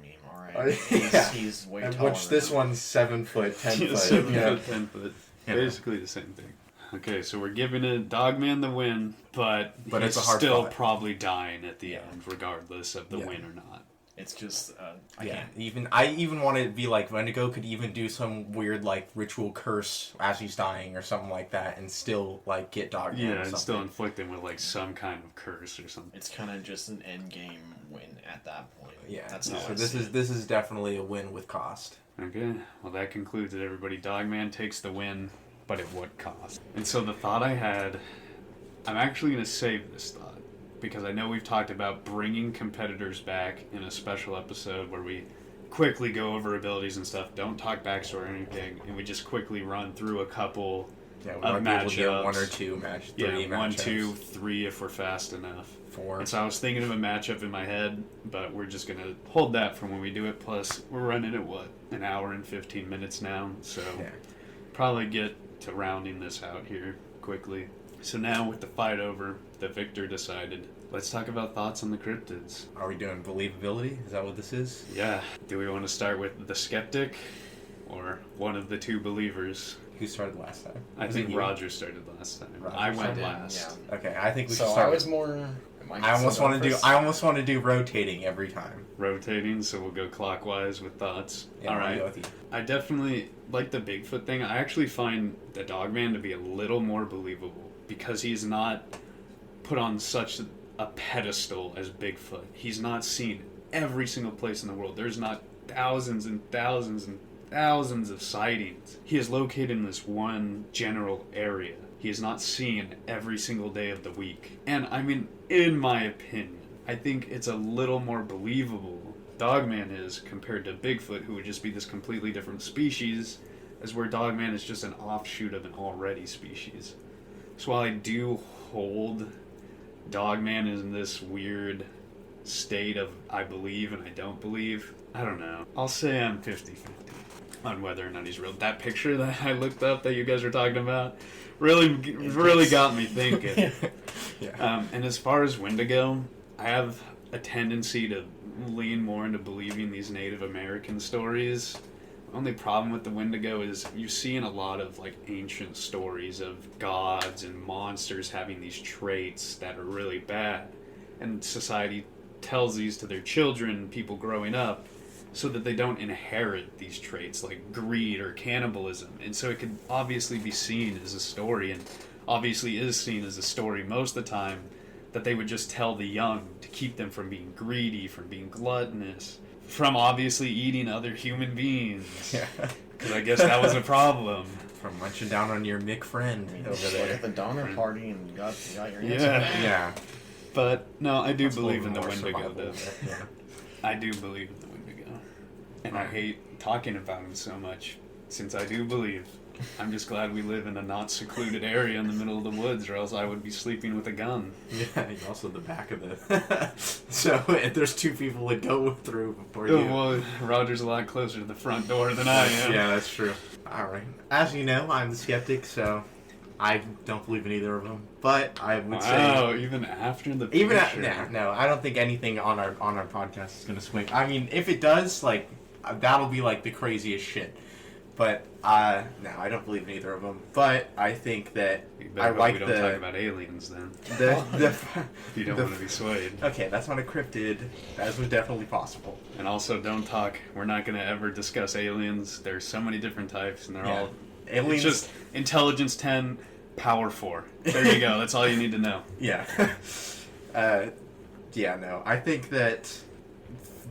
meme, alright. Yeah. He's way And taller. which this than one's 7 foot, 10 Yeah, foot. 7 yeah. foot, 10 foot. Yeah. Basically the same thing. Okay, so we're giving it Dogman the win, but he's it's a hard still fight. probably dying at the end, regardless of the Yeah. win or not. It's just, I Yeah, can't. I even want it to be like Wendigo could even do some weird like ritual curse as he's dying or something like that, and still like get Dogman. Yeah, or and something. still inflict him with like some kind of curse or something. It's kind of just an end game win at that point. Yeah, That's how so I see it. this is definitely a win with cost. Okay, well that concludes it, everybody. Dogman takes the win, but at what cost? And so the thought I had, I'm actually going to save this thought, because I know we've talked about bringing competitors back in a special episode where we quickly go over abilities and stuff, don't talk backstory or anything, and we just quickly run through a couple Yeah, we of might be able to get matchups. 1 or 2 three Yeah, 1, matchups. 2, 3 if we're fast enough. 4. And so I was thinking of a matchup in my head, but we're just going to hold that for when we do it. Plus, we're running at what, an hour and 15 minutes now, so Yeah. probably get to rounding this out here quickly. So now with the fight over, the victor decided, let's talk about thoughts on the cryptids. Are we doing believability? Is that what this is? Yeah, do we want to start with the skeptic or one of the two believers? Who started last time? I Was think it you? Roger started last time. Roger I went did, last. yeah. Okay, I think we So should start. I was more. I almost want to do rotating every time. Rotating, so we'll go clockwise with thoughts. Yeah, All I'll right. go with you. I definitely like the Bigfoot thing. I actually find the Dogman to be a little more believable because he's not put on such a pedestal as Bigfoot. He's not seen every single place in the world. There's not thousands and thousands and thousands of sightings. He is located in this one general area. He is not seen every single day of the week. And I mean, in my opinion, I think it's a little more believable, Dogman is, compared to Bigfoot, who would just be this completely different species, as where Dogman is just an offshoot of an already species. So while I do hold Dogman is in this weird state of I believe and I don't believe, I don't know. I'll say I'm 50-50 on whether or not he's real. That picture that I looked up that you guys were talking about really got me thinking. Yeah. And as far as Wendigo, I have a tendency to lean more into believing these Native American stories. The only problem with the Wendigo is you see in a lot of like ancient stories of gods and monsters having these traits that are really bad. and society tells these to their children, people growing up, so that they don't inherit these traits like greed or cannibalism. And so it could obviously be seen as a story, and obviously is seen as a story most of the time, that they would just tell the young to keep them from being greedy, from being gluttonous, from obviously eating other human beings. Yeah. Because I guess that was a problem. From munching down on your Mick friend over Look there. at the Donner Party and you got your answer. Yeah. Yeah. But no, I do That's a believe little in the more Wendigo, survival, though. but, yeah. I do believe in the Wendigo. And I hate talking about him so much, since I do believe. I'm just glad we live in a not secluded area in the middle of the woods, or else I would be sleeping with a gun. Yeah, you're also the back of the... So, there's two people that go through before you. Oh, well, Roger's a lot closer to the front door than I am. Yeah, that's true. Alright. As you know, I'm the skeptic, so I don't believe in either of them. But I would say... Wow, even after the picture. No, I don't think anything on our podcast is going to swing. I mean, if it does, like, that'll be, like, the craziest shit. But, no, I don't believe in either of them. But I think that I like we don't talk about aliens, then. If you don't want to be swayed. Okay, that's not a cryptid. That was definitely possible. And also, don't talk. We're not going to ever discuss aliens. There's so many different types, and they're all... Aliens... It's just intelligence 10, power 4. There you go. That's all you need to know. Yeah. Yeah, no. I think that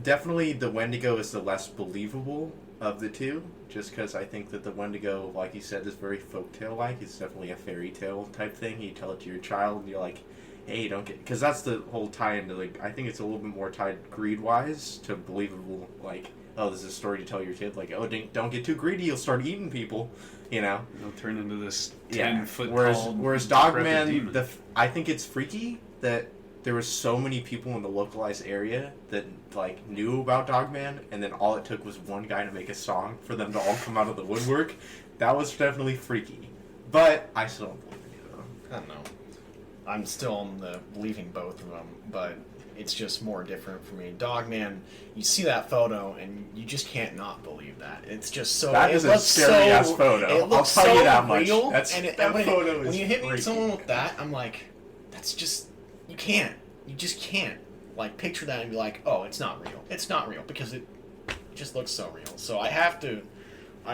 definitely the Wendigo is the less believable of the two, just because I think that the Wendigo, like you said, is very folktale-like. It's definitely a fairy tale type thing. You tell it to your child, and you're like, hey, don't get... Because that's the whole tie into, like, I think it's a little bit more tied greed-wise to believable, like, oh, this is a story to tell your kid, like, oh, don't get too greedy, you'll start eating people, you know? It'll turn into this Yeah. 10-foot Whereas Dogman, I think it's freaky that there was so many people in the localized area that like knew about Dogman, and then all it took was one guy to make a song for them to all come out of the woodwork. That was definitely freaky. But I still don't believe in either of them. I don't know. I'm still on the believing both of them, but it's just more different for me. Dogman, you see that photo and you just can't not believe that. It's just so... That is a scary ass photo. It looks I'll tell so you that much. real. That photo is when you hit me freaky. someone with that, I'm like, that's just... You can't. You just can't. Like, picture that and be like, oh, it's not real. It's not real because it just looks so real. So I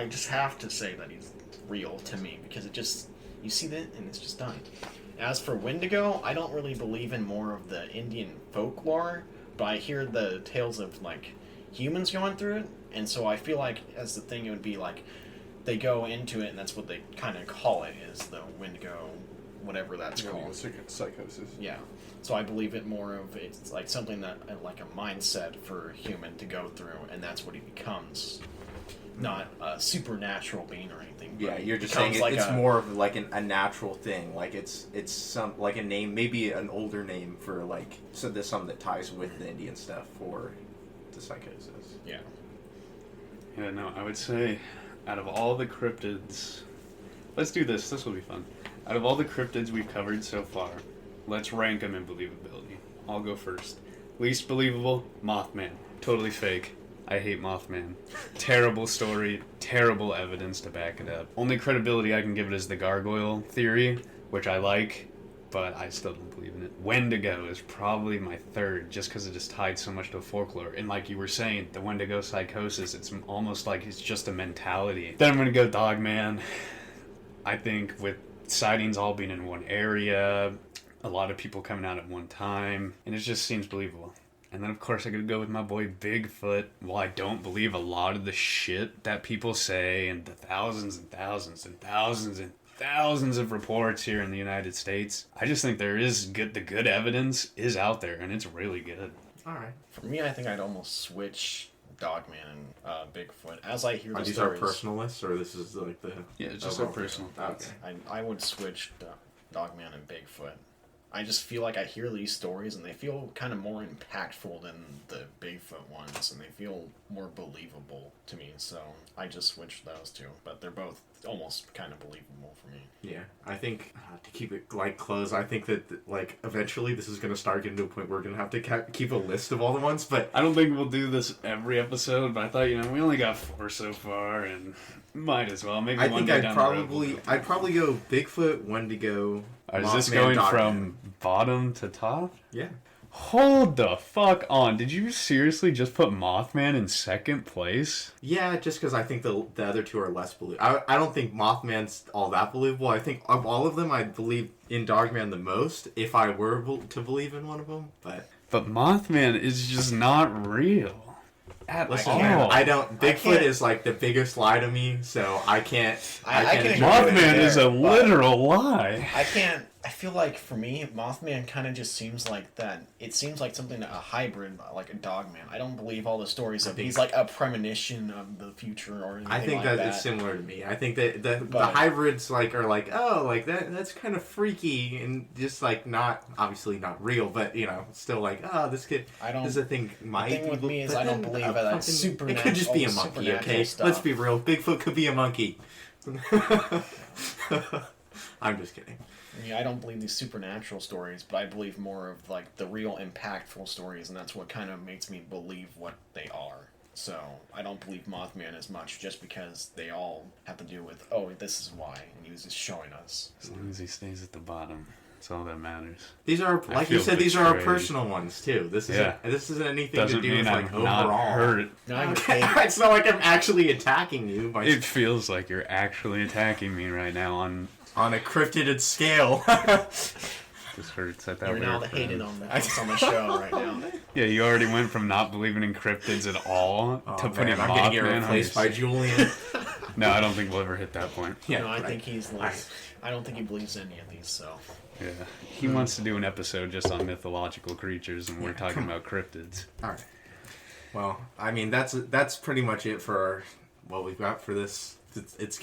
just have to say that he's real to me because it just... You see that and it's just done. As for Wendigo, I don't really believe in more of the Indian folklore, but I hear the tales of, like, humans going through it, and so I feel like, as the thing, it would be, like, they go into it, and that's what they kind of call it, is the Wendigo, whatever that's called. Psychosis. Yeah. So I believe it more of, it's, like, something that, like, a mindset for a human to go through, and that's what he becomes. Not a supernatural being or anything. Yeah, you're just becomes saying like it's more of like a natural thing. Like it's some like a name, maybe an older name for like so there's something that ties with the Indian stuff for the psychosis. Yeah. Yeah, no, I would say out of all the cryptids... Let's do this. This will be fun. Out of all the cryptids we've covered so far, let's rank them in believability. I'll go first. Least believable, Mothman. Totally fake. I hate Mothman. Terrible story, terrible evidence to back it up. Only credibility I can give it is the gargoyle theory, which I like, but I still don't believe in it. Wendigo is probably my third, just because it is tied so much to folklore. And like you were saying, the Wendigo psychosis, it's almost like it's just a mentality. Then I'm going to go Dogman. I think with sightings all being in one area, a lot of people coming out at one time, and it just seems believable. And then, of course, I could go with my boy Bigfoot. While I don't believe a lot of the shit that people say and the thousands and thousands and thousands and thousands of reports here in the United States, I just think there is good. The good evidence is out there, and it's really good. All right. For me, I think I'd almost switch Dogman and Bigfoot. As I hear the These stories... are personal lists, or this is like the... Yeah, it's just our personal thoughts. Okay. I would switch Dogman and Bigfoot. I just feel like I hear these stories and they feel kind of more impactful than the Bigfoot ones, and they feel more believable to me, so I just switched those two. But they're both almost kind of believable for me. Yeah, I think to keep it like close, I think that like eventually this is going to start getting to a point where we're going to have to keep a list of all the ones, but... I don't think we'll do this every episode, but I thought, we only got 4 so far, and might as well. Maybe I one think day I'd down the road we'll probably go Bigfoot, Wendigo, Is this Mothman, going Dogman. from bottom to top? Yeah. Hold the fuck on. Did you seriously just put Mothman in second place? Yeah, just because I think the other two are less believable. I don't think Mothman's all that believable. I think of all of them, I believe in Dogman the most, if I were to believe in one of them. But Mothman is just not real. Listen, man, I don't. Bigfoot is like the biggest lie to me, so I can't. I can't Mothman is a literal lie. I can't. I feel like for me, Mothman kind of just seems like that. It seems like something, a hybrid, like a Dogman. I don't believe all the stories of he's like a premonition of the future or anything. I think like that it's similar to me. I think that the hybrids are like, oh, like that's kind of freaky and just like not obviously not real, but still like, oh, this could. This thing might. The thing with me is I don't believe that supernatural. It could just be a monkey. Okay, stuff. Let's be real. Bigfoot could be a monkey. I'm just kidding. I don't believe these supernatural stories, but I believe more of like the real impactful stories, and that's what kind of makes me believe what they are. So I don't believe Mothman as much just because they all have to do with, oh, this is why, and he was just showing us. As long as he stays at the bottom, that's all that matters. These are, like you said, these are our personal ones too. This isn't anything to do with like overall. Hurt. It's not like I'm actually attacking you. It feels like you're actually attacking me right now on a cryptid scale. This hurts. I thought You're now hated on the show right now. Yeah, you already went from not believing in cryptids at all to putting Mothman. I'm gonna get replaced by Julian. No, I don't think we'll ever hit that point. Yeah, no, I think he's like, I don't think he believes any of these. So yeah, he wants to do an episode just on mythological creatures, and we're talking about cryptids. All right. Well, I mean that's pretty much it for what we've got for this. It's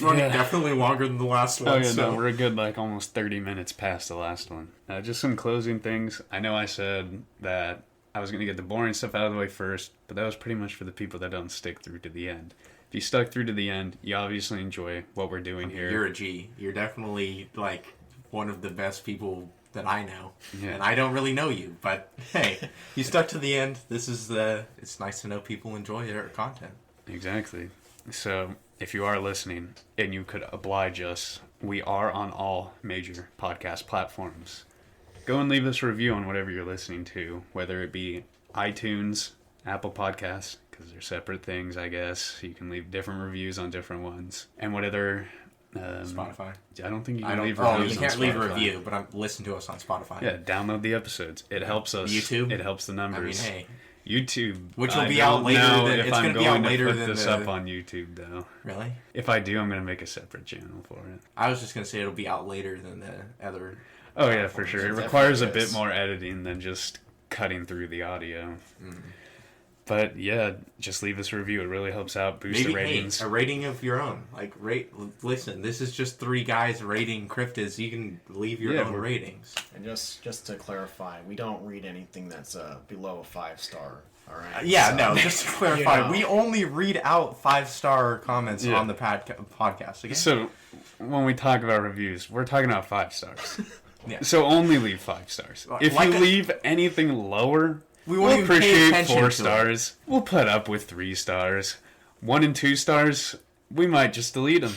running definitely longer than the last one. Oh yeah, no, we're a good almost 30 minutes past the last one. Just some closing things. I know I said that I was going to get the boring stuff out of the way first, but that was pretty much for the people that don't stick through to the end. If you stuck through to the end, you obviously enjoy what we're doing here. You're a G. You're definitely like one of the best people that I know. Yeah. And I don't really know you, but hey, you stuck to the end. It's nice to know people enjoy our content. Exactly. So if you are listening and you could oblige us, we are on all major podcast platforms. Go and leave us a review on whatever you're listening to, whether it be iTunes, Apple Podcasts, because they're separate things, I guess. You can leave different reviews on different ones. And what other... Spotify. I don't think you can leave reviews. You can't leave a review, but listen to us on Spotify. Yeah, download the episodes. It helps us. YouTube? It helps the numbers. I mean, hey. YouTube, which will be out later. It's going to be out later than this up on YouTube, though. Really? If I do, I'm going to make a separate channel for it. I was just going to say it'll be out later than the other. Oh yeah, for sure. It requires a bit more editing than just cutting through the audio. Mm. But yeah, just leave us a review. It really helps out, boost the ratings. Hey, a rating of your own. Like listen, this is just 3 guys rating cryptids. You can leave your own ratings. And just to clarify, we don't read anything that's below a 5-star. All right. Just to clarify, we only read out 5-star comments on the podcast. Okay? So when we talk about reviews, we're talking about 5 stars. Yeah. So only leave 5 stars. If you leave anything lower, we'll appreciate 4 stars. We'll put up with 3 stars. 1 and 2 stars, we might just delete them.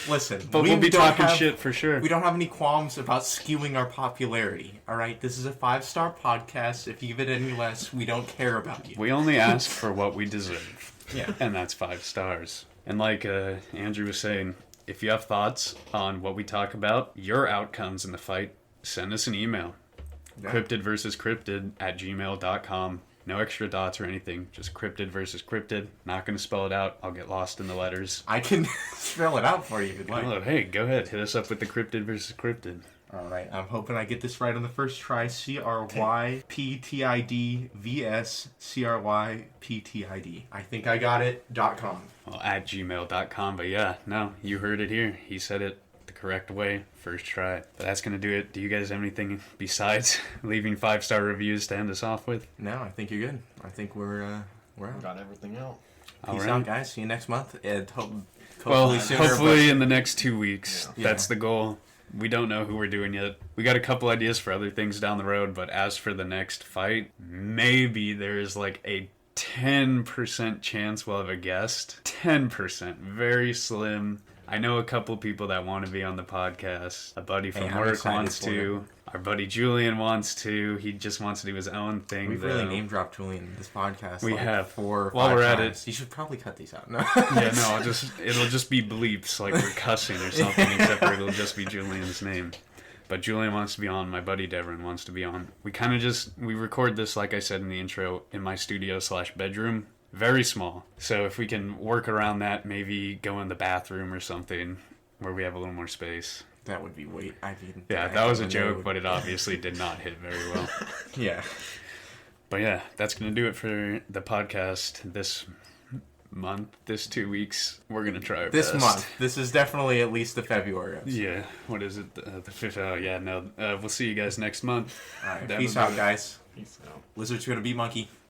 Listen, but we'll be talking shit for sure. We don't have any qualms about skewing our popularity. All right, this is a 5-star podcast. If you give it any less, we don't care about you. We only ask for what we deserve. Yeah, and that's 5 stars. And like Andrew was saying, if you have thoughts on what we talk about, your outcomes in the fight, send us an email. Yeah. cryptidversuscryptid@gmail.com. No extra dots or anything. Just cryptid versus cryptid. Not going to spell it out. I'll get lost in the letters. I can spell it out for you if you'd like. Hey, go ahead. Hit us up with the cryptid versus cryptid. All right. I'm hoping I get this right on the first try. CRYPTID VS CRYPTID. I think I got it. .com. Well, @gmail.com. But yeah, no, you heard it here. He said it the correct way. First try. But that's going to do it. Do you guys have anything besides leaving 5-star reviews to end us off with? No, I think you're good. I think we're out. Got everything out. Peace out, guys. See you next month. And hopefully in the next 2 weeks. Yeah. That's the goal. We don't know who we're doing yet. We got a couple ideas for other things down the road, but as for the next fight, maybe there's like a 10% chance we'll have a guest. 10%. Very slim. I know a couple people that want to be on the podcast. A buddy from work wants to. Our buddy Julian wants to. He just wants to do his own thing. We've really name dropped Julian in this podcast. We have 4 or 5 While we're times. at it, You should probably cut these out. No. yeah, no, it'll just be bleeps like we're cussing or something, except for it'll just be Julian's name. But Julian wants to be on. My buddy Devin wants to be on. We record this, like I said in the intro, in my studio/bedroom. Very small. So if we can work around that, maybe go in the bathroom or something where we have a little more space. That would be Yeah, that was a joke, but it obviously did not hit very well. Yeah. But yeah, that's going to do it for the podcast this month, this 2 weeks. We're going to try our This best. month. This is definitely at least the February episode. Yeah, what is it? The 5th? Oh, yeah, no. We'll see you guys next month. All right. That Peace would be out, it. guys. Peace out. Lizard's gonna beat monkey.